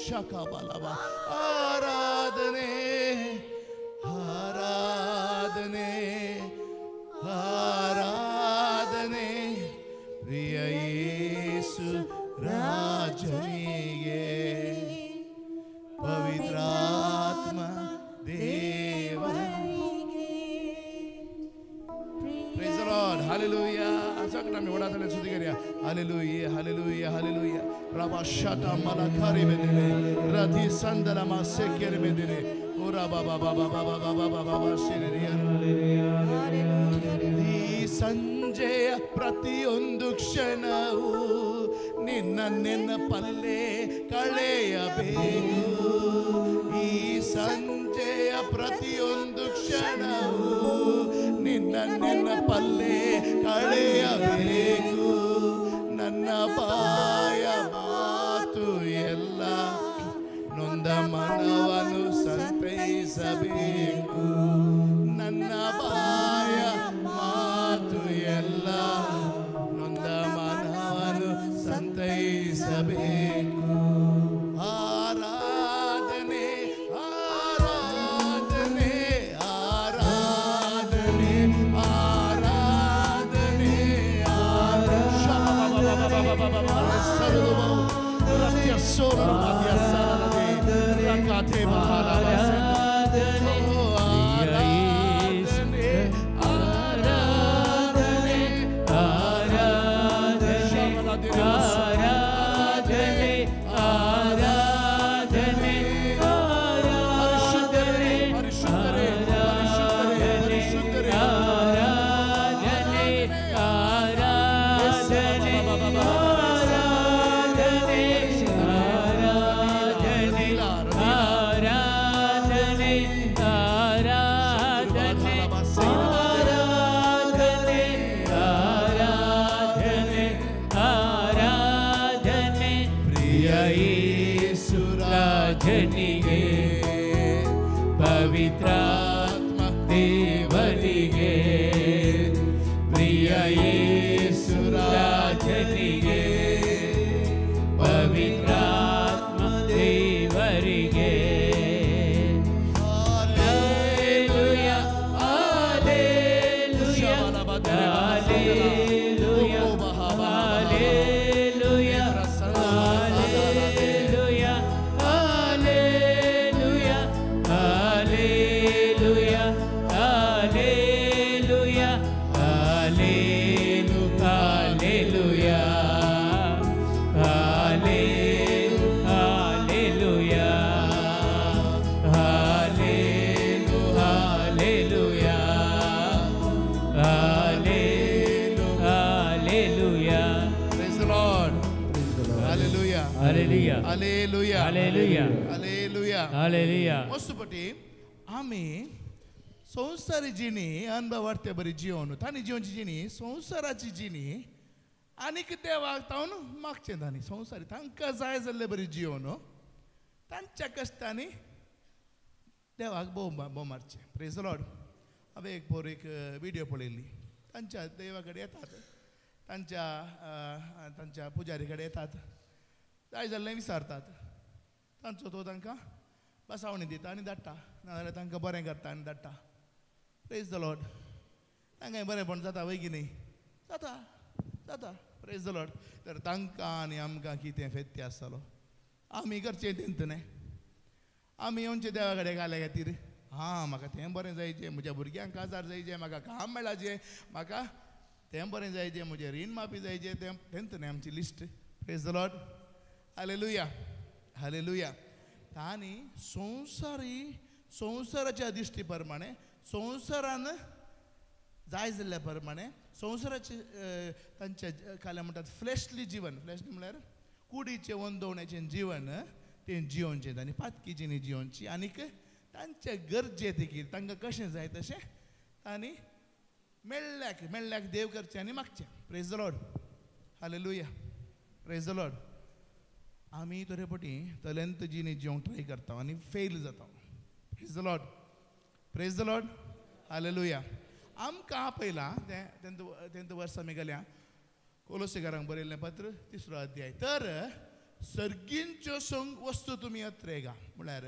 ಶಕಬಲವ ಆರಾಧನೆ ಆರಾಧನೆ ಆರಾಧನೆ ಪ್ರಿಯ ಯೇಸು ರಾಜನಿಗೆ ಪವಿತ್ರಾತ್ಮ ದೇವರಿಗೆ. Praise the Lord. Hallelujah. Saknami odatale sudigariya. Hallelujah. Hallelujah. Hallelujah. Rabba shata malakari bedile. Radhi sandala masekere bedile. Ora baba baba baba baba baba shiriya. ಈ ಸಂಜೆಯ ಪ್ರತಿಯೊಂದು ಕ್ಷಣವು ನಿನ್ನ ನೆನಪಲ್ಲೇ ಕಳೆಯಬೇಕು. ಈ ಸಂಜೆಯ ಪ್ರತಿಯೊಂದು ಕ್ಷಣವು ನಿನ್ನ ನೆನಪಲ್ಲೇ ಕಳೆಯಬೇಕು. ನನ್ನ ಬಾಯ ಮಾತು ಎಲ್ಲ ನೊಂದ ಮನವನ್ನು ಸಂತೈಸಬೇಕು. ನನ್ನ ಬಾಯ ಮಾತು ಎಲ್ಲ ನೊಂದ ಮನವನ್ನು ಸಂತೈಸಬೇಕು. ಆರಾಧನೆ ಆರಾಧನೆ ಆರಾಧನೆ ಆರಾಧನೆ ಪವಿತ್ರಾತ್ಮ ದೇವರಿಗೆ. ಪ್ರಿಯ ಯೇಸು ರಾಜನಿಗೆ ಪವಿತ್ರಾತ್ಮ ದೇವರಿಗೆ. Hallelujah, hallelujah, hallelujah, hallelujah, hallelujah, hallelujah, hallelujah, hallelujah, hallelujah, Hallelujah. Hallelujah. Hallelujah. Hallelujah. Hallelujah. मस्तपटी आम्ही संसारी जिणी अनुभवार्थे बरी जीवन तानी जीवनची जिणी संसाराची जिणी आणि देवाक तावन मागचे तानी संसारी तांकां जाय जाल्ले बरी जीवन तांच्या कश्टांनी देवाक भोव मारचे. Praise the Lord. हांवें एक व्हिडिओ पळयल्ली. तांच्या देवा कडेन येतात, तांच्या पुजारी कडेन येतात, जाय जाल्लें विचारतात, तांचो तो तांकां बसावणी दिता आनी धाडटा, नाजाल्यार तांकां बरें करता आनी धाडटा. Praise the Lord. तांकांय बरेंपण जाता वय की न्ही? जाता जाता. Praise the Lord. तर तांकां आनी आमकां कितें फेत्य आसतलो? आमी करचें तेंतने. आमी येवचें देवा कडेन घाले खातीर म्हाका तें बरें जायचें, म्हज्या भुरग्यांक काजार जायचें, म्हाका काम मेळाचें, म्हाका तें बरें जायचें, म्हजें रीण माफी जायचें, तें तेंत न्ही आमची list. Praise the Lord hallelujah hallelujah. आणि संसाराच्या दिश्टी प्रमाणे संसारानं जाय जाल्ल्या प्रमाणे संसाराचे तांच्या काय म्हणटात फ्लॅशली जीवन फ्लॅशली म्हळ्यार कुडीचे वंदवण्याचें जीवन तें जियोवचें आनी पातकीची न्ही जियोवची आनीक तांच्या गरजे देखील तांकां कशें जाय तशें तांणी मेळ्ळ्याक देव करचें आनी मागचें. Praise the Lord hallelujah praise the Lord. आमी तरेपटी तलंत जीन जियोंक ट्राय करता आनी फेल जाता. Praise the Lord praise the Lord hallelujah. आमकां आपयलां तेंत वर्स आमी गेल्या कोलोसेकारांक बरयल्लें पत्र 3रो अध्याय. तर सर्गींच्यो वस्तू तुमी अत्रेगा म्हळ्यार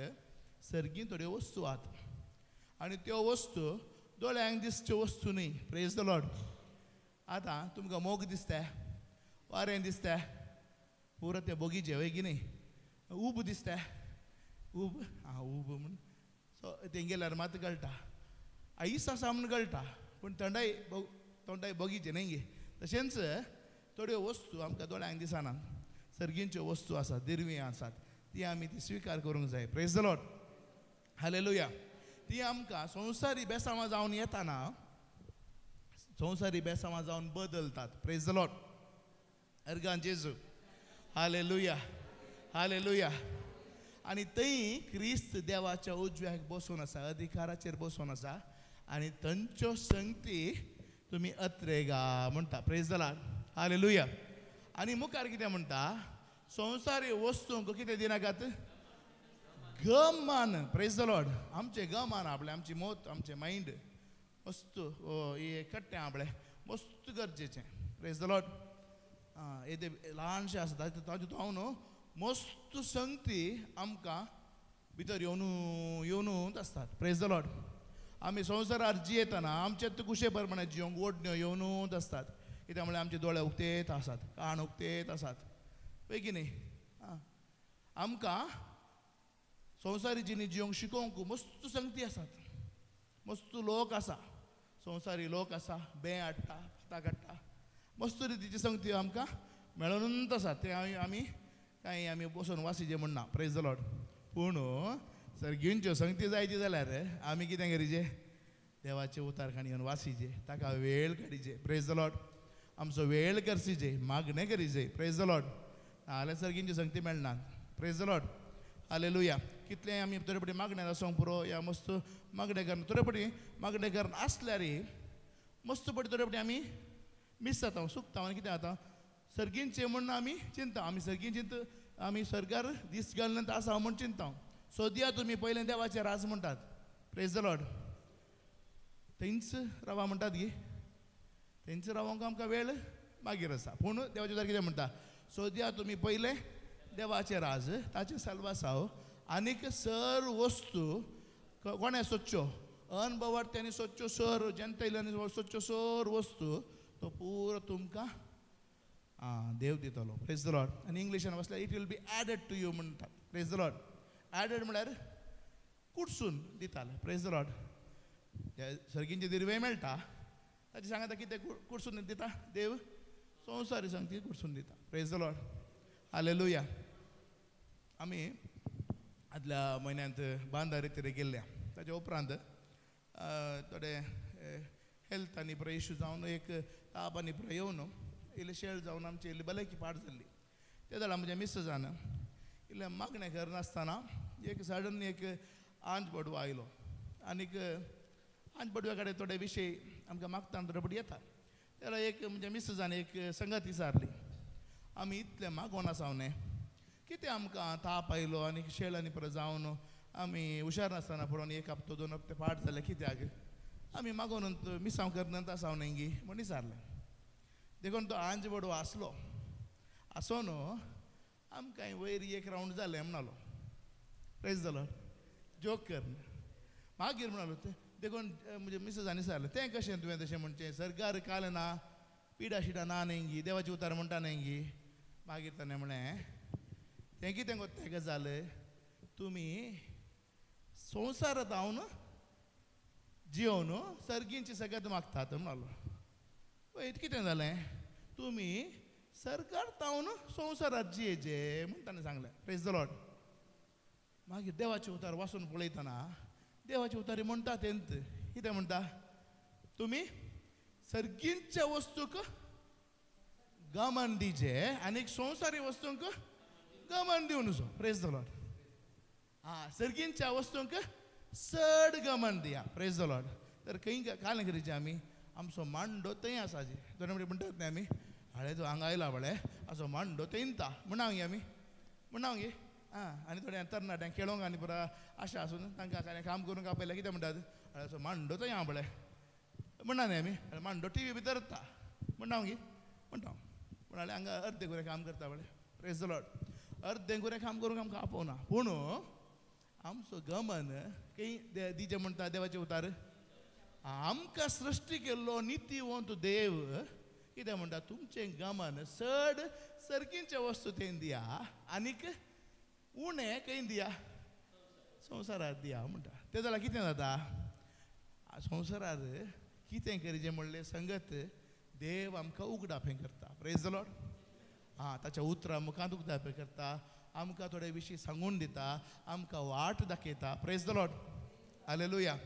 सर्गीन थोड्यो वस्तू आहात आनी त्यो वस्तू दोळ्यांक दिसच्यो वस्तू न्ही. Praise the Lord. आतां तुमकां मोग दिसता वारें दिसता पुरो ते बोगीचे वय की न्ही उब दिसता उब म्हूण सो थंय गेल्यार मात गळटा आईस आसा म्हूण गळटा पूण थंडाय बगीचे न्ही गे. तशेंच थोड्यो वस्तू आमकां दोळ्यांक दिसना सर्गींच्यो वस्तू आसात दिरवी आसात ती आमी ती स्विकार करूंक जाय. Praise the Lord hallelujah. ती आमकां संवसारी बेसांवां जावन येताना संवसारी बेसांवां जावन बदलतात. प्रेज द लॉर्ड अर्गान जेजू हालेलुया हालेलुया. आनी थंय क्रिस्त देवाच्या उजव्याक बसून आसा अधिकाराचेर बसून आसा आनी थंयच्यो संगती तुमी अत्रेगा म्हणटा. Praise the Lord hallelujah. आनी मुखार कितें म्हणटा संवसारी वस्तूंक कितें दिनाकात गमान. Praise the Lord. आमचे गमान आपले आमची मोत आमचे मायंड मस्त हे कट्टें आपलें मस्त गरजेचें. Praise the Lord. येदे ल्हानशें आसा तातूंत हांव न्हू मस्त संगती आमकां भितर येवनूच आसतात. Praise the Lord. आमी संवसारार जियेतना आमचे कुशे प्रमाणे जियोंक ओडण्यो येवनूच आसतात कित्याक म्हळ्यार आमचे दोळे उक्तेत आसात कान उक्तेत आसात पळय की न्ही. आमकां संवसारी जिणी जियोंक शिकोवंक मस्त संगती आसात मस्त लोक आसा संवसारी लोक आसा बें हाडटा पातां काडटा मस्त रितीची संगती आमकां मेळूनच आसात. ते आमी बसून वासिचे म्हणना. Praise the Lord. पूण सर्गींच्यो संगती जायची जाल्यार आमी कितें करीचे देवाचे उतारखाण येवन वासिचे ताका वेळ काडीचे. Praise the Lord. आमचो वेळ करसीचे मागणें करीचे. Praise the Lord. नाजाल्यार सर्गींच्यो संगती मेळनात. Praise the Lord hallelujah. कितलें आमी तरेपटी मागण्यार आसूंक पुरो या मस्त मागणें करना तरेपटी मागणें करना आसल्यारय मस्त पटी तरेपटी आमी मिस जाता चुकता आनी कितें जाता सर्गींचे म्हूण आमी चिंता आमी सर्गीन चिंत आमी सर्गार दीस घालनंत आसा म्हूण चिंता. सोदया तुमी पयलें देवाचें राज म्हणटात. Praise the Lord. थंयच रावा म्हणटात गे थंयच रावंक आमकां वेळ मागीर आसा. पूण देवाचें कितें म्हणटा सोदया तुमी पयलें देवाचें राज ताचें साल्वासाव आनीक सर्व वस्तू कोणें सोदच्यो अनभवार्थ्यांनी सोदच्यो सर्व जेंतैल्यांनी सोदच्यो सर्व वस्तू तो पुरो तुमकां देव दितलो. Praise the lord. आनी इंग्लिशान वाचल्यार it will be added to you म्हणटात. Praise the lord. एडेड म्हळ्यार कुडसून दिताले. Praise the lord. सर्गींचे दिरवे मेळटा ताची सांगात कितें कुडसून दिता देव संवसारी संगती कुडसून दिता. Praise the Lord hallelujah. आमी आदल्या म्हयन्यांत बांदारे तिरे गेल्ल्या ताच्या उपरांत थोडे हेल्थ आनी पुरो इश्यू जावन एक ताप आनी पुरो येवन इल्ले शेळ जावन आमची इल्ली भलायकी पाड जाल्ली. ते जाल्यार म्हज्या मिसेजान इल्लें मागणें करनासतना एक सडन एक आंज बडवो आयलो आनीक आंज बडव्या कडेन थोडे विशय आमकां मागतना तरेपटी येता. जाल्यार एक म्हणजे मिसेजान एक संगत विचारली आमी इतले मागोन आसावने कितें आमकां ताप आयलो आनी शेळ आनी पुरो जावन आमी हुशार नासतना पळोवन एक हप्तो 2 हप्ते पाड जाले कित्याक आमी मागोन मिसांव करनंत आसावने गी म्हूण विचारलें. देखून तो आंज बडवो आसलो आसोन आमकां वयर एक रावंड जालें म्हणलो. Praise the Lord. जोक करन मागीर म्हणलो ते देखून म्हणजे मिसेजांनी विचारलें तें कशें तुवें तशें म्हणचें सरकार काल ना पिडा शिडा ना न्ही देवाचे उतार म्हणटा न्ही. मागीर ताणें म्हळें तें कितें गो तें गजाल तुमी संवसारांत हांव जियोवन सर्गींची सगळ्यात मागतात म्हणलो. पळय कितें जालें तुमी सरकार तावन संवसारात जियेचे म्हूण ताणें सांगलें. Praise the Lord. मागीर देवाचे उतार वाचून पळयतना देवाचे उतारी म्हणटा तेंत कितें म्हणटा, तुमी सर्गींच्या वस्तूक गमन दिजे आनीक संवसारी वस्तूंक गमन दिवं नजो. Praise the lord. सर्गींच्या वस्तूंक चड गमन दिया. Praise the Lord. तर खंय काल करीचे आमी आमचो मांडो थंय आसा जी दोन म्हणटात न्ही आमी हाळे जो हांगा आयला बळे असो मांडो थंयता म्हणा गे आमी म्हणा गे. आनी थोड्या तरणाट्यांक खेळोंक आनी पुरा आशा आसून तांकां काय काम करूंक आपयल्यार कितें म्हणटात, हाळे मांडो थंय बळे म्हणा न्ही आमी. मांडो टी व्ही भितर येता म्हणा गे म्हणटा पूण हाळे हांगा अर्दे गुरे काम करता बळे. Praise the Lord. अर्दे गुरे काम करूंक आमकां आपोवना पूण आमचो गमन खंय दिजे म्हणटा देवाचे उतार. आमकां सृश्टी केल्लो नितीवंत देव कितें म्हणटा, तुमचें गमन चड सर्गींच्या वस्तू थंय दिया आनीक उणें खंय दिया संवसारात दिया म्हणटा. तें जाल्यार कितें जाता, संवसारार कितें करीचें म्हणलें संगत देव आमकां उगडापें करता. Praise the Lord. ताच्या उतरां मुखांत उगडापें करता, आमकां थोडे विशीं सांगून दिता, आमकां वाट दाखयता. Praise the Lord. हालेलुया.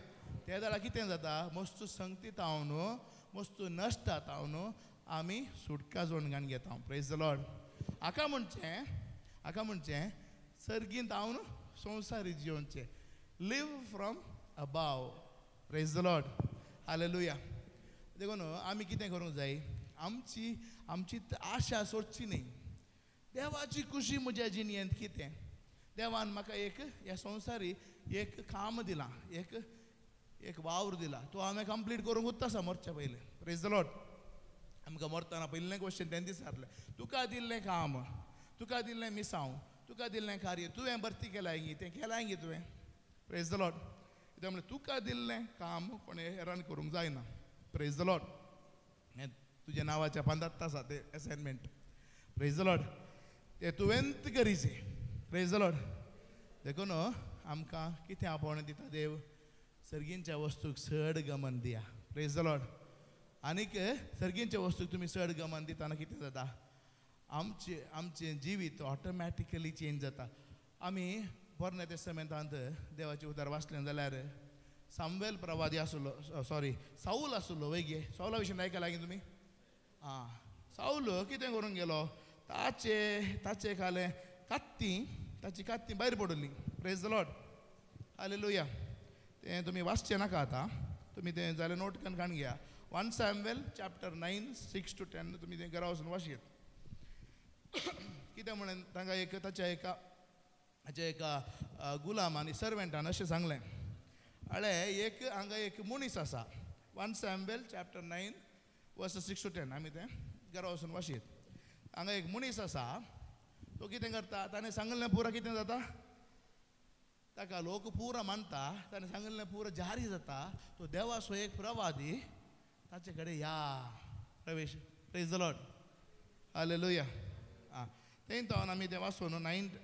ते जाल्यार कितें जाता, मस्तू संगतीत हांव मस्तू नश्टात हांव आमी सुटका जोडगान घेता. Praise the lord. हाका म्हणचें सर्गींत हांव संवसारी जिवनचें live from above. Praise the Lord. Hallelujah. देखून आमी कितें करूंक जाय, आमची आशा सोडची न्ही. देवाची खुशी म्हज्या जिणयेंत कितें, देवान म्हाका एक ह्या संवसारी एक काम दिलां, एक वावर दिला, तो हांवें कंप्लीट करूंक उत्ता मरच्या पयलें. Praise the Lord. आमकां मरतना पयलें क्वेश्चन तें दिसारलें, तुका दिल्लें काम, तुका दिल्लें मिसांव, तुका दिल्लें कार्य तुवें भरती केलां गी, तें केलां गी तुवें. Praise the Lord. कित्याक म्हणल्यार तुका दिल्लें काम कोणें हेरान करूंक जायना. Praise the Lord. हें तुज्या नांवाच्या 15 आसा तें असायनमेंट. Praise the lord. तें तुवेंत करीचें. Praise the lord. देखून आमकां कितें आपोवण दिता देव, सर्गींच्या वस्तूक चड गमन दिया. Praise the Lord. आनीक सर्गींच्या वस्तूक तुमी चड गमन दितना कितें जाता, आमचें जिवीत ऑटोमॅटिकली चेंज जाता. आमी पोरण्या टेस्टमेंटांत देवाचें उतार वाचलें जाल्यार सामुएल प्रवादी आसलो, साऊल आसलो वैगे. साऊला विशीं आयकलां गे तुमी. साऊल कितें करूंक गेलो, ताचे खाले ताची कात्ती भायर पडली. Praise the Lord. हालेलुया. तें तुमी वाचचें नाका आतां, तुमी तें जाल्यार नोट करून काण घेया. 1 Samuel chapter 9 6 to 10 तुमी तें घरा वचून वाचयेत. कितें म्हणून तांकां ताच्या एका गुलाम आनी सर्वेंटान अशें सांगलें, हाळे हांगा एक मनीस आसा. 1 Samuel chapter 9 verse 6 to 10 आमी तें घरा वचून वाचयेत. हांगा एक मनीस आसा, तो कितें करता, ताणें सांगलें पुरा कितें जाता, ताका लोक पुरा मानता, ताणें सांगलें पुरा जारी जाता. तो देवाचो एक प्रवादी ताचे कडेन या प्रवेश. Praise the Lord. हालेलुया. तें तो आमी तें वाचून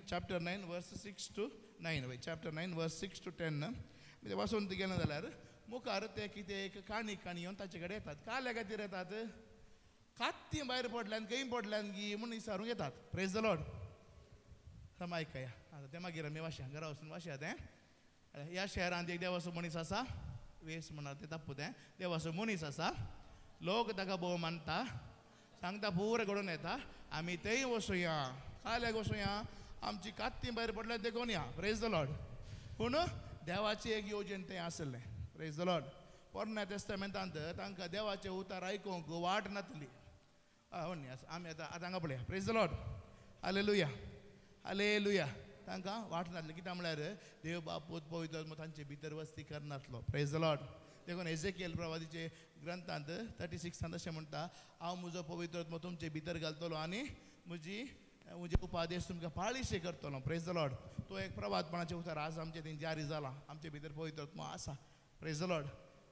chapter 9 verse 6 to 9 chapter 9 verse 6 to 10 तें वाचून गेलें जाल्यार मुखार ते कितें एक काणी येवन ताचे कडेन येतात. काल्या खातीर येतात, कात्ती भायर पडल्यान खंय पडल्यान गी म्हूण विचारूंक येतात. Praise the Lord. आयकया आतां तें मागीर आमी वाचया, घरा वचून वाचया तें. ह्या शहरांत एक देवाचो मनीस आसा, वेस म्हणा तें तप्प तें, देवाचो मनीस आसा, लोक ताका भोव मानता, सांगता पुरे घडोवन येता, आमी थंय वचुया, काल्याक वचुया, आमची कात्ती भायर पडल्यार देखून या. Praise the Lord. पूण देवाची एक येवजण थंय आसलें. Praise the Lord. पोरण्या टेस्टमेंटांत तांकां देवाचे उतार आयकूंक वाट नासली. आमी आतां हांगा पळया. Praise the Lord. Hallelujah. Hallelujah. तांकां वाट नासली. कित्याक म्हळ्यार देव बाप पूत पवित्र आत्मा तांचे भितर वस्ती करनासलो. Praise the lord. देखून एजेकिएल प्रवादीचे ग्रंथांत 36 अशें म्हणटा, हांव म्हजो पवित्र आत्मा तुमचे भितर घालतलो आनी म्हजे उपादेश तुमकां पाळीशे करतलो. Praise the Lord. तो एक प्रवादपणाचे उतार आज आमचे थंय जारी जाला. आमचे भितर पवित्र आत्मा आसा. Praise the Lord.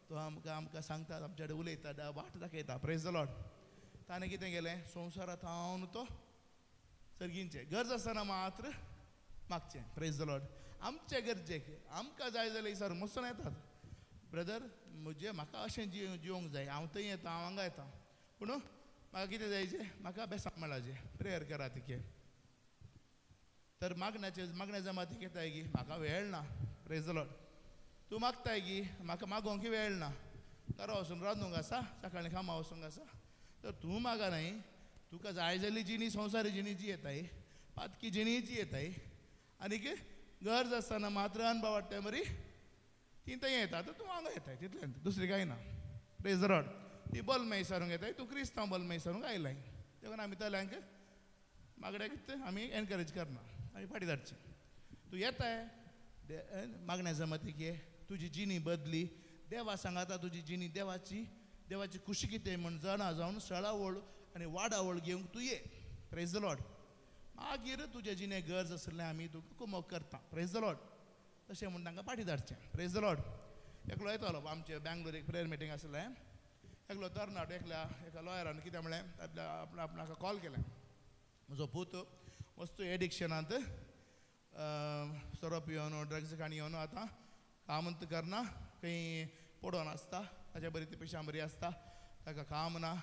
तो आमकां सांगता, आमचे कडेन उलयता, वाट दाखयता. Praise the Lord. ताणें कितें केलें, संवसारांत हांव तो सर्गींचें गरज आसतना मात्र मागचें. Praise the Lord. आमचे गरजेक आमकां जाय जाल्यार विचारूंक मसून येतात, ब्रदर म्हाका अशें जिवंक जाय, हांव थंय येता, हांव हांगा येता. पूण म्हाका कितें जायचें म्हाका अभ्यासाक मेळाचें प्रेयर करा तिके तर मागण्या जमातीक येताय गी म्हाका वेळ ना प्रेज द लॉर्ड तूं मागताय गी म्हाका मागोंक वेळ ना घरा वचून रांदूंक आसा सकाळीं कामां वचूंक आसा तर तूं मागा न्हय तुका जाय जाली जिणी संवसारी जिणी जी येताय पातकी जिणी जी येताय आनीक गरज आसतना मात्र अनुभव वाडटाय मरी ती थंय येता तर तूं हांगा येताय तितलें दुसरी कांय ना प्रेज द लॉर्ड ती बल्म विचारूंक येताय तूं क्रिस्तांव बल्म विचारूंक आयलाय देखून आमी तल्यांक मागड्याक आमी एनकरेज करना आमी फाटीं धाडची तूं येताय मागण्या जमातीक ये तुजी जिणी बदली देवा सांगाता तुजी जिणी देवाची खुशी कितें म्हण जाणा जावन सळावळ आनी वाडावळ घेवंक तूं ये प्रेज द लॉर्ड मागीर तुज्या जिणे गरज आसलें आमी तुका कुमक करता प्रेज द लॉर्ड तशें म्हूण तांकां फाटीं धाडचें प्रेज द लॉर्ड एकलो येतालो आमचे बँगलोर एक प्रेयर मिटींग आसलें एकलो तरणाटो एका लॉयरान कितें म्हणलें आपणाक कॉल केलें म्हजो पूत वस्तू एडिक्शनांत सोरो पिवन ड्रग्स खाणी येवन आतां कामंत करना खंय पडोवन आसता ताच्या बरी ती पिशां बरी आसता ताका काम ना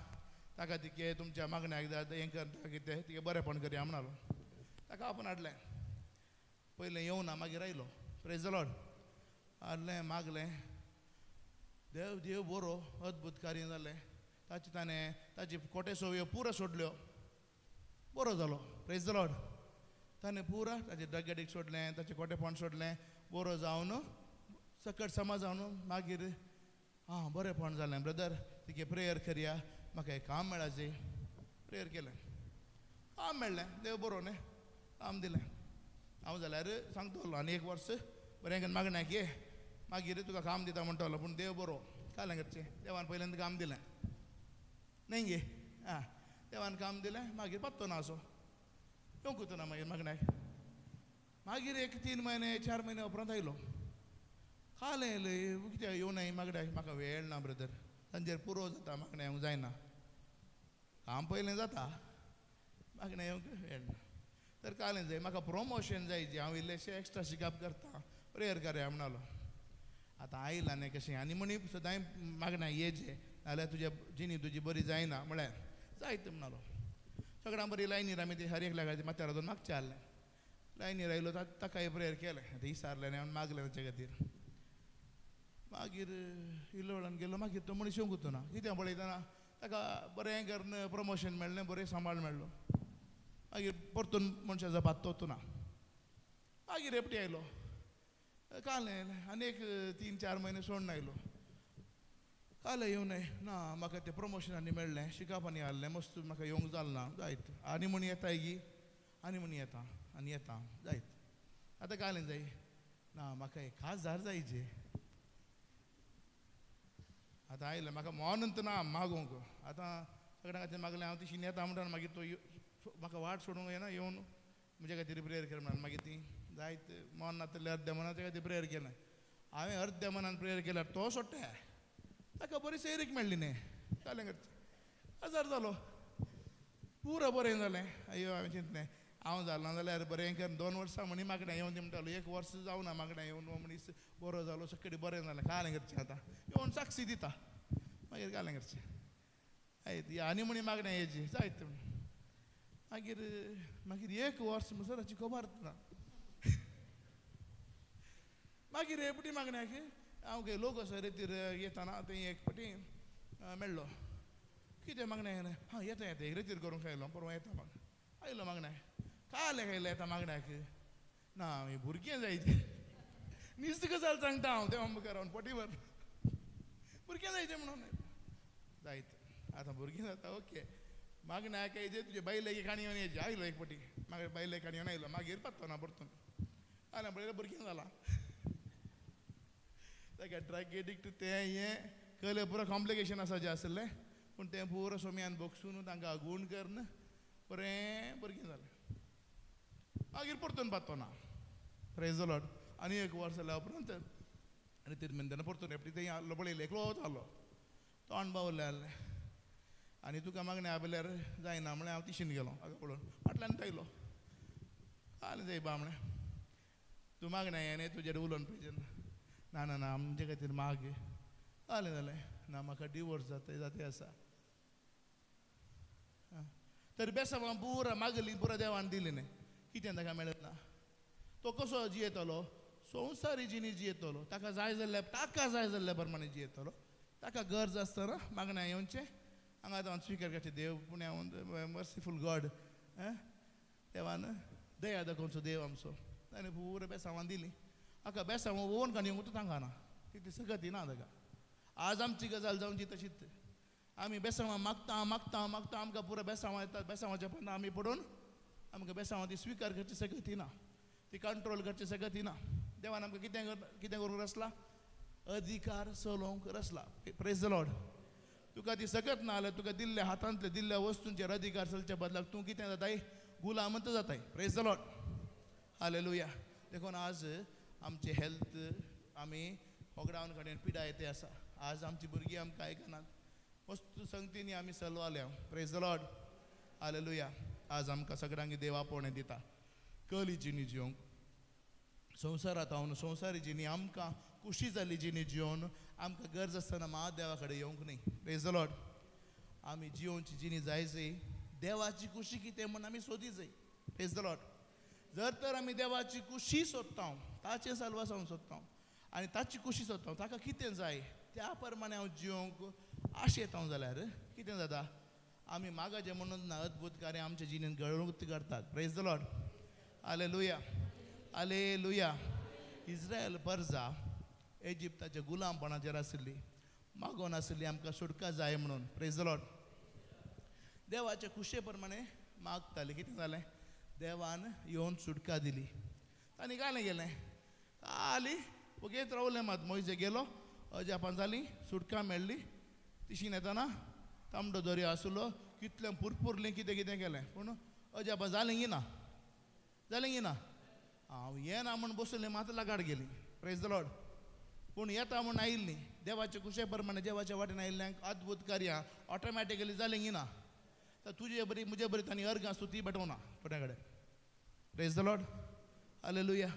ताका तिके तुमच्या मागण्याक जाय हें करता कितें तिके बरेंपण करया म्हणलो ताका आपण हाडलें पयलें येवना मागीर आयलो प्रेज द लॉर्ड हाडलें मागलें देव बरो अद्भुत कार्य जालें ताणें ताची कोटे सवयो पुरो सोडल्यो बरो जालो प्रेज द लॉर्ड ताणें पुरा ताचें ड्रग एडिक्ट सोडलें ताचें कोटेपण सोडलें बरो जावन सकट समा जावन मागीर बरेंपण जालें ब्रदर तिके प्रेयर करया म्हाका एक काम मेळाचें प्रेयर केलें काम मेळ्ळें देव बरो न्ही काम दिलें हांव जाल्यार सांगतलो आनी एक वर्स बरें करून मागण्याक ये मागीर तुका काम दिता म्हणटलो पूण देव बरो कालें करचें देवान पयल्यांदा काम दिलें न्ही गे देवान काम दिलें मागीर पत्तो ना असो येवंकूच ना मागीर मागण्याक मागीर एक 3 म्हयने 4 म्हयने उपरांत आयलो काल येयलें कित्याक येवं नाय मागण्याक म्हाका वेळ ना ब्रदर तांचेर पुरो जाता मागण्या येवंक जायना काम पयलें जाता मागण्या येवंक वेळ ना तर कालें जाय म्हाका प्रमोशन जाय जें हांव इल्लेशें एक्स्ट्रा शिकप करता प्रेयर करया म्हणलो आतां आयलां न्ही कशें आनी म्हणी सदां मागण्या येजे नाल्यार तुज्या जिणी तुजी बरी जायना म्हळ्यार जायत म्हणलो सगळ्यां बरी लायनीर आमी ती हर एकल्या खातीर माथ्यार वचून मागचें हाडलें लायनीर आयलो ताकाय प्रेयर केलें आतां विचारलें आनी हांवें मागलें ताचे खातीर मागीर इल्लो वेळान गेलो मागीर तो मनीस येवंकूच ना कितें पळयतना ताका बरें करून प्रमोशन मेळ्ळें बरें सांबाळ मेळ्ळो मागीर परतून मनशाचो पात तोच ना मागीर एपटी आयलो कालें आनी एक 3-4 म्हयने सोडून आयलो कालें येवं न्हय ना म्हाका तें प्रमोशनांनी मेळ्ळें शिकप आनी हाडलें मस्त म्हाका येवंक जालें ना जायत आनी म्हण येताय गी आनी म्हण येता आनी येता जायत आतां कालें जाय ना म्हाका 1000 जायचे आतां आयलें म्हाका मोनंत ना मागोंक आतां सगळ्यां खातीर मागलें हांव तशी येता म्हणटा मागीर तो म्हाका वाट सोडूंक येना येवन म्हजे खातीर प्रेयर कर म्हणून मागीर ती जायत मन नातलें अर्द्या मनाच्या खातीर प्रेयर केलें हांवें अर्द्या मनान प्रेयर केल्यार तो सोडटा ताका बरी सैरीक मेळ्ळी न्ही जालें करचें 1000 जालो पुरो बरें जालें अय्यो हांवें चिंतलें हांव जालो जाल्यार बरें कर 2 वर्सां म्हणी मागण्या येवन दी म्हणटालो 1 वर्स जावना मागण्या येवन मनीस बरो जालो सकडी बरें जालें कालें करचें आतां येवन साक्षी दिता मागीर कालें करचें आयत आनी म्हणी मागण्या येयची जायत मागीर 1 वर्स सराची खबर ना मागीर एपटी मागण्याक हांव लोक असो रेतीर येताना थंय एक फावटी मेळ्ळो कितें मागण्या येना येता एक रेतीर करूंक आयलो परवा येता म्हाका आयलो मागण्याक कालें खायलो येता मागण्याक ना भुरगें जायचें नीस्त गजाल सांगता हांव देवा मुखार रावन पोटीवर भुरगें जायचें म्हणून जायत आतां भुरगीं जाता ओके मागण्याक येजे तुजे बायलेक खाणी येवन येयची आयलो एक फावटी मागीर बायलेक खाणी येवन आयलो मागीर पत्तो ना परतून आल्या पळयल्यार भुरगें जालां ताका ड्रग एडिक्ट तें हें कळ्ळें पुरो कॉम्प्लिकेशन आसा जें आसलें पूण तें पुरो सोम्यान भोगसून तांकां गूण करून बरें भुरगें जालें मागीर परतून पावतो ना प्रेज द लॉर्ड आनी 1 वर्स जाल्या उपरांत आनी तिरमेंतना परतून एपटी थंय आहलो पळयलें एकलोच आहलो तो अणभवलें आहलें आनी तुका मागण्या आपल्यार जायना म्हळ्यार हांव तिशीन गेलो हाका पळोवन फाटल्यान आयलो कालें जाय बामणें तूं मागण्या यें न्ही तुजेर उलोवन पळय ना ना ना आमचे खातीर माग जालें जालें ना म्हाका डिवोर्स जाता आसा तर बेसांव पुरा मागली पुरा देवान दिली न्ही कितें ताका मेळत ना तो कसो जियेतलो संवसारी जिणी जियेतलो ताका जाय जाल्ल्या प्रमाणे जियेतलो ताका गरज आसतना मागण्या येवचें हांगा आतां स्विकार करचें देव पुण्या मर्सिफूल गॉड देवान दया दाखोवचो देव आमचो ताणें पुरा बेसांवां दिली हाका बेसांव ओवन काडून येवंक तांकां तितली सकत ना ताका आज आमची गजाल जावची तशीच आमी बेसांवां मागता मागता मागता आमकां पुरो बेसांवां येतात बेसांवाच्या पोंदा आमी पडून आमकां बेसांवां ती स्विकार करची सकत ना ती कंट्रोल करची सकत ना देवान आमकां कितें करूंक रचला अधिकार चलोवंक रचला प्रेज द लॉर्ड तुका ती सकत ना जाल्यार तुका दिल्ल्या हातांतल्या दिल्ल्या वस्तूंचेर अधिकार चलच्या बदलाक तूं कितें जाताय गुलामंत जाताय प्रेज द लॉर्ड हालेलुया देखून आज आमचे हेल्थ आमी होगडावन कडेन पिडा येते आसा आज आमची भुरगीं आमकां आयकनात वस्तू संगतींनी आमी चलवाल्या प्रेज द लॉर्ड हालेलुया आज आमकां सगळ्यांक देव आपोवणें दिता कली जिणी जिवंक संवसारांत हांव संवसारी जिणी आमकां खुशी जाल्ली जिणी जिवन आमकां गरज आसतना महादेवा कडेन येवंक न्ही प्रेज द लॉर्ड आमी जिवोवची जिणी जाय देवाची खुशी कितें म्हूण आमी सोदी जाय प्रेज द लॉर्ड जर तर आमी देवाची खुशी सोदता ताचें साल्वासांव सोदता आनी ताची खुशी सोदता ताका कितें जाय त्या प्रमाणे हांव जिवंक आशेता जाल्यार कितें जाता आमी मागाचें म्हणून ना अद्भुत कार्य आमच्या जिणेंत घडोवंक करतात praise the Lord hallelujah hallelujah Israel परजा इजिप्ताच्या गुलामपणाचेर आशिल्ली मागोन आशिल्ली आमकां सुटका जाय म्हणून प्रेज द लॉर्ड देवाच्या खुशे प्रमाणे मागताली कितें जालें देवान येवन सुटका दिली तांणी काय गेलें आली पळयत रावलें मात मोयजे गेलो अजापान जाली सुटका मेळ्ळी तिशीन येताना तांबडो दर्या आसलो कितलें पुरपुरलें कितें कितें केलें पूण अजापा जालें गिना हांव येना म्हूण बसलें मात लागाड गेली प्रेज द लॉर्ड पूण येता म्हूण आयिल्लीं देवाच्या खुशे प्रमाणे देवाच्या वाटेन आयिल्ल्यांक अद्भुत कार्यां ऑटोमॅटिकली जालें गिना तर तुजे बरी म्हजे बरी तांणी अर्गां स्तुती पेटोवना कोण्या कडेन प्रेज द लॉर्ड हालेलुया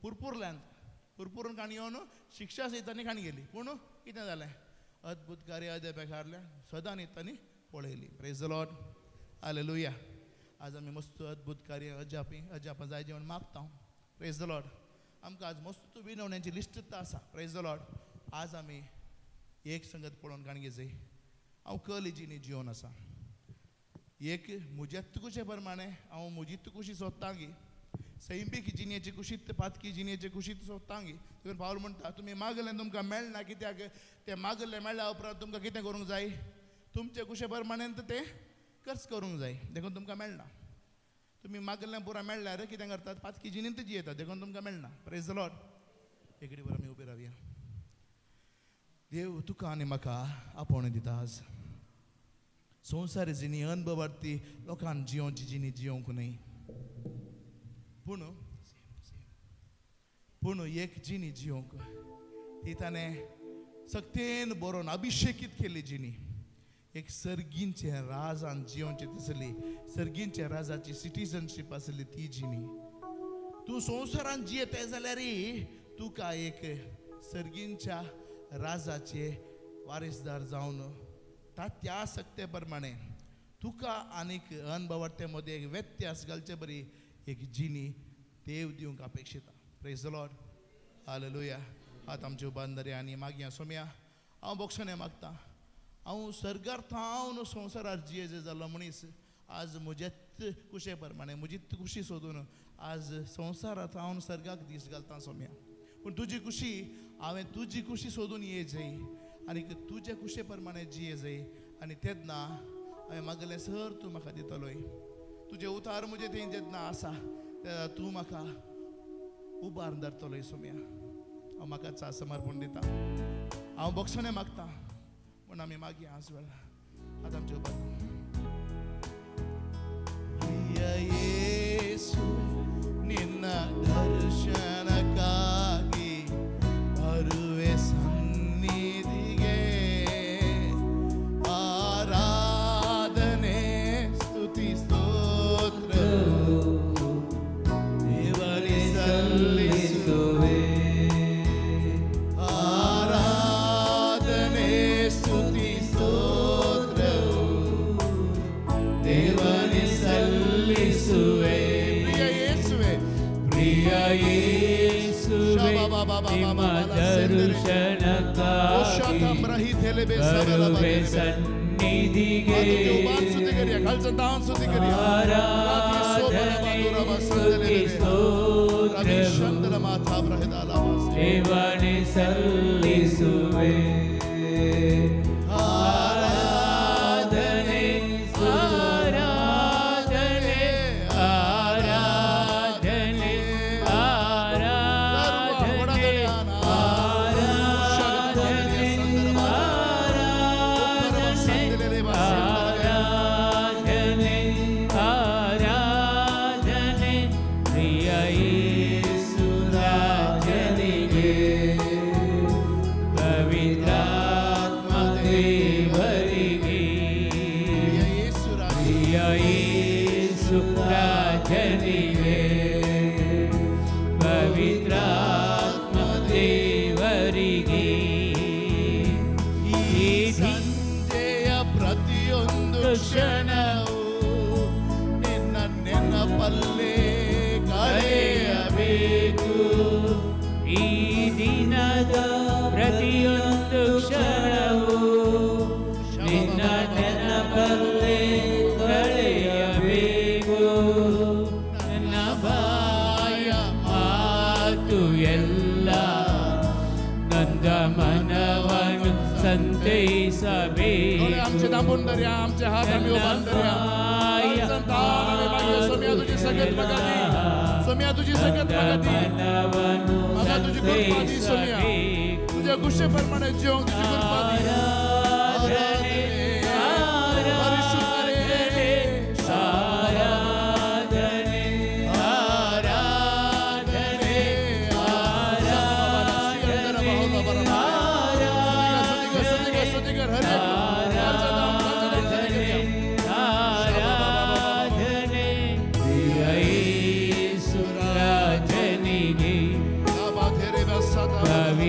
पुरपुरून काणी येवन शिक्षा सयत तांणी काणी गेली पूण कितें जालें अद्भुत कार्य अद्याप हारल्या सदां न्ही तांणी पळयली प्रेज द लॉर्ड हालेलुया आज आमी मस्त अद्भुत कार्य अजापा जाय जेवण मागता प्रेज द लॉर्ड आमकां आज मस्त विनवण्यांची लिस्ट आसा प्रेज द लॉर्ड आज आमी एक संगत पळोवन काणगे जाय हांव कली जिणी जिवन आसा एक म्हज्या तुकुशे प्रमाणे हांव म्हजी तुकुशी सोदतां गी सैमीक जिणेची कुशीत पातकी जिणेची कुशीत सोदतां गी देखून पावल म्हणटा तुमी मागलें तुमकां मेळना कित्याक तें मागलें मेळ्ळ्या उपरांत तुमकां कितें करूंक जाय तुमचे कुशे प्रमाणे तें खर्च करूंक जाय देखून तुमकां मेळना तुमी मागलें पुरा मेळ्ळ्यार कितें करतात पातकी जिणेंत जियेतात देखून तुमकां मेळना प्रेज द लॉर्ड एकडे वर आमी उबे रावया देव तुका आनी म्हाका आपोवणें दिता आज संवसारी जिणी अनभवार्थी लोकांन जिवोवची जिणी जिवोवंक न्ही पूण एक जिणी जिवोवंक ती ताणें सक्तेन बरोवन अभिशेकीत केल्ली जिणी एक सर्गींचे राजान जिवोवची दिसली सर्गींच्या राजाची सिटीजनशीप आसली ती जिणी तूं संवसारान जियेता जाल्यार तुका एक सर्गींच्या राजाचे वारीसदार जावन त्या सक्ते प्रमाणे तुका आनीक अनुभवार्थे मदें एक व्यत्यास घालचे बरी एक जिणी देव दिवंक अपेक्षिता प्रेज द लॉर्ड हालेलुया हात आमचे उबांदरे आनी मागया सोम्या हांव बोक्षणे मागता हांव सर्गार्थ हांव संवसारार जिये जाल्लो मनीस आज म्हजेच कुशे प्रमाणे म्हजीच खुशी सोदून आज संवसारांत हांव सर्गाक दीस घालता सोम्या पूण तुजी खुशी हांवें तुजी खुशी सोदून ये जाय आनी तुजे कुशे प्रमाणे जिये जाय आनी तेन्ना हांवें मागलें सर तूं म्हाका दितलोय तुजे उतार म्हजे थंय जेन्ना आसा तेन्ना तूं म्हाका उबार धरतलोय सोम्या हांव म्हाका समर्पण दिता हांव बोक्षणे मागता म्हूण आमी मागया आज वेळा आतां आमचे उबार येसु निन्न दर्शनक्काಗಿ ಬರುವೆ ಸನ್ನಿಧಿಗೆ ಆರಾಧನೆ ಸ್ತುತಿ ಸ್ತೋತ್ರವು ದೇವರಿಗೆ ಸಲ್ಲಿಸುವೆ ಆರಾಧನೆ ಸ್ತುತಿ ಸ್ತೋತ್ರವು ದೇವರಿಗೆ ದರ್ಶನಕ್ಕಾಗಿ ಬರುವೆ ಸನ್ನಿಧಿಗೆ ಆರಾಧನೆ ಸ್ತುತಿ ಸ್ತೋತ್ರವು ದೇವನೇ ಸಲ್ಲಿಸುವೆ ಆರಾಧನೆ ಆರಾಧನೆ ಆರಾಧನೆ ಆರಾಧನೆ ಆರಾಧನೆ ಆರಾಧನೆ ಆರಾಧನೆ ಪ್ರಿಯ ಯೇಸು ರಾಜನಿಗೆ ಪವಿತ್ರಾತ್ಮ ದೇವರಿಗೆ ಪ್ರಿಯ ಯೇಸು ರಾಜನಿಗೆ ಪವಿತ್ರಾತ್ಮ ದೇವರಿಗೆ ಈ ಸಂಜೆಯ ಪ್ರತಿಯೊಂದು ಕ್ಷಣವು ನಿನ್ನ ನೆನಪಲ್ಲೇ ಕಳೆಯಬೇಕು. ಈ ದಿನದ ಪ್ರತಿಯೊಂದು ಕ್ಷಣವು ನಿನ್ನ ನೆನಪಲ್ಲೇ ಕಳೆಯಬೇಕು. ನನ್ನ ಬಾಯ ಮಾತು ಎಲ್ಲ ನಂದ ಮನವನ್ನು ಸಂತೈಸಬೇಕು. आमचे दाबून धरूया, आमचे हात आम्ही उभारून धरूया. सोम्या तुझी सगळ्यात प्रगती, सोम्या तुझी सगळ्यात प्रगती, मला तुझी कृपा दी सोम्या, तुझ्या गुस्सेप्रमाणे जीवन तुझी कृपा दी.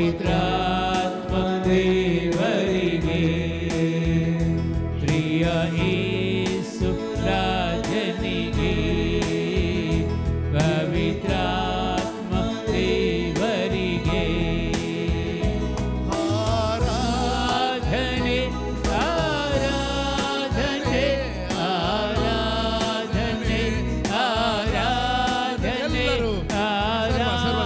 ಪವಿತ್ರಾತ್ಮ ದೇವರಿಗೆ ಪ್ರಿಯ ಯೇಸು ರಾಜನಿಗೆ ಪವಿತ್ರಾತ್ಮ ದೇವರಿಗೆ ಆರಾಧನೆ ಆರಾಧನೆ ಆರಾಧನೆ ಆರಾಧನೆ आराधने आराधने आराधने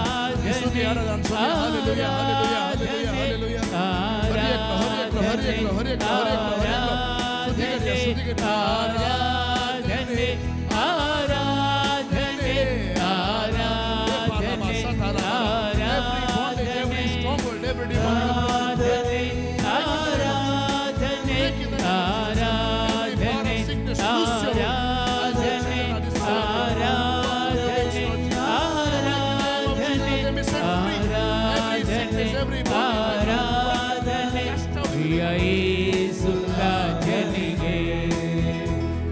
ಯೇಸು ರಾಜನಿಗೆ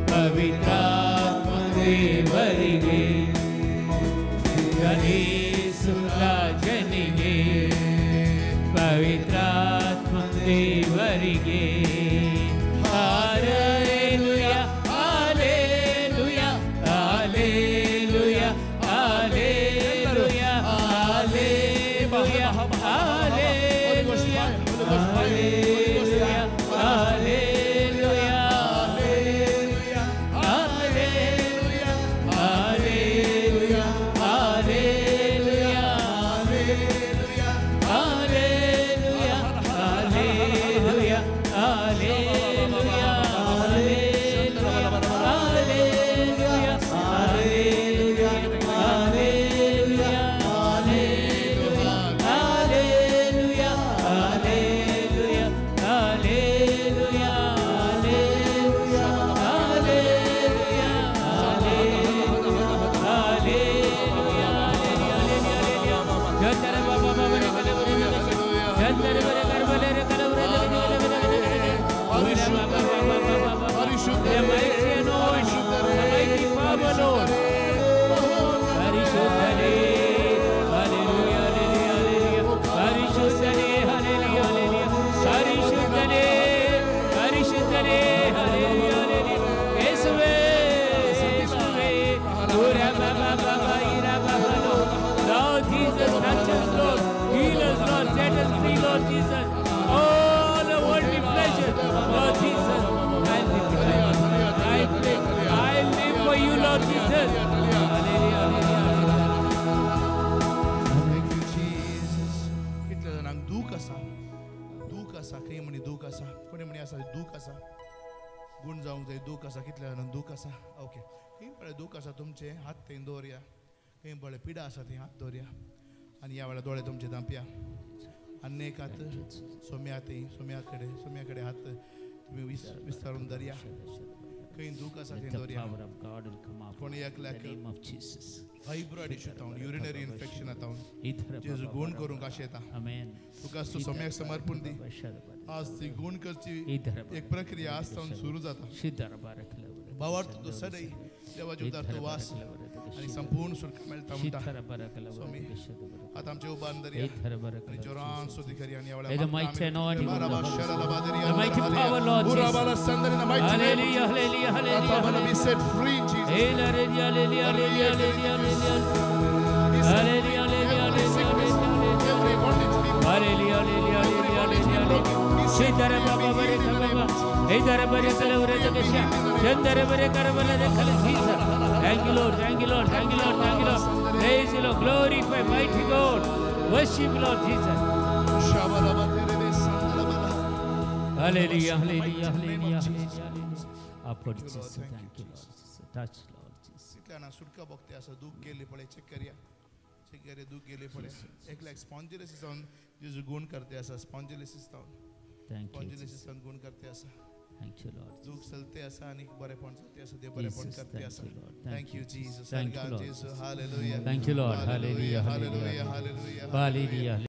ಪವಿತ್ರಾತ್ಮ ದೇವರಿಗೆ ಯೇಸು ರಾಜನಿಗೆ ಪವಿತ್ರಾತ್ಮ ದೇವರಿಗೆ hallelujah hallelujah hallelujah hallelujah hallelujah दूख आसा खंय म्हणी दूख आसा कोणी म्हणी आसा दूख आसा गुण जावंक जाय दूख आसा कितल्या जाणांक दूख आसा ओके खंय पळय दूख आसा तुमचे हात थंय दवरया खंय पळय पिडा आसा थंय हात दवरया आनी ह्या वेळार दोळे तुमचे धांपया आनी एक हात सोम्या सोम्या कडेन हात तुम्ही विस्तारून धरया खंय दूख आसा थंय दवरया कोणी एकल्याक फायब्रॉइड इश्यू जावन युरिनरी इन्फेक्शन जावन जेजू गुण करूंक आशा येता तुका तूं सोम्याक समर्पण दी आज ती गुण करची एक प्रक्रिया आज जावन सुरू जाता भावार्थ तो सदैव देवाचे उदार तो वास आणि संपूर्ण सुरका मेळटा म्हणटा स्वामी आता आमचे उबान दर्या आणि जोरान स्तुती करी आणि एवढ्या The mighty anointing of the Lord. The The mighty power, Lord Jesus. Hallelujah, hallelujah, hallelujah. Be set free, Jesus. Hallelujah, hallelujah, hallelujah, hallelujah. Hallelujah, hallelujah, hallelujah. Every bondage be broken. Hallelujah, hallelujah, hallelujah, hallelujah. Shedara baba bare baba. Edara bare kala ure dekesha. Chandara bare karabala dekhala Jesus. Thank you, Lord. Thank you, Lord. Thank you, Lord. Thank you, Lord. Praise you, Lord. Glorify mighty God. Worship, Lord Jesus. Hallelujah, hallelujah, hallelujah, hallelujah. Upward Jesus. Thank you, Lord Jesus. Touch, Lord Jesus. कितल्याना सुटका भक्ती आसा दूख गेले पळय check करया दूख गेले पळय एकल्याक स्पॉन्जिलिसिस जावन जेजू गुण करते आसा स्पॉन्जिलिसिस जावन Thank you, स्पॉन्जिलिसिस जावन गुण करते आसा Thank you, Lord. दूख चलते आसा आणि बरेपण जाते आसा देव बरेपण Jesus, करते thank आसा you, Lord. Thank you Jesus Thank you, Lord. Hallelujah Thank you, Lord. Hallelujah, hallelujah hallelujah. Hallelujah Hallelujah.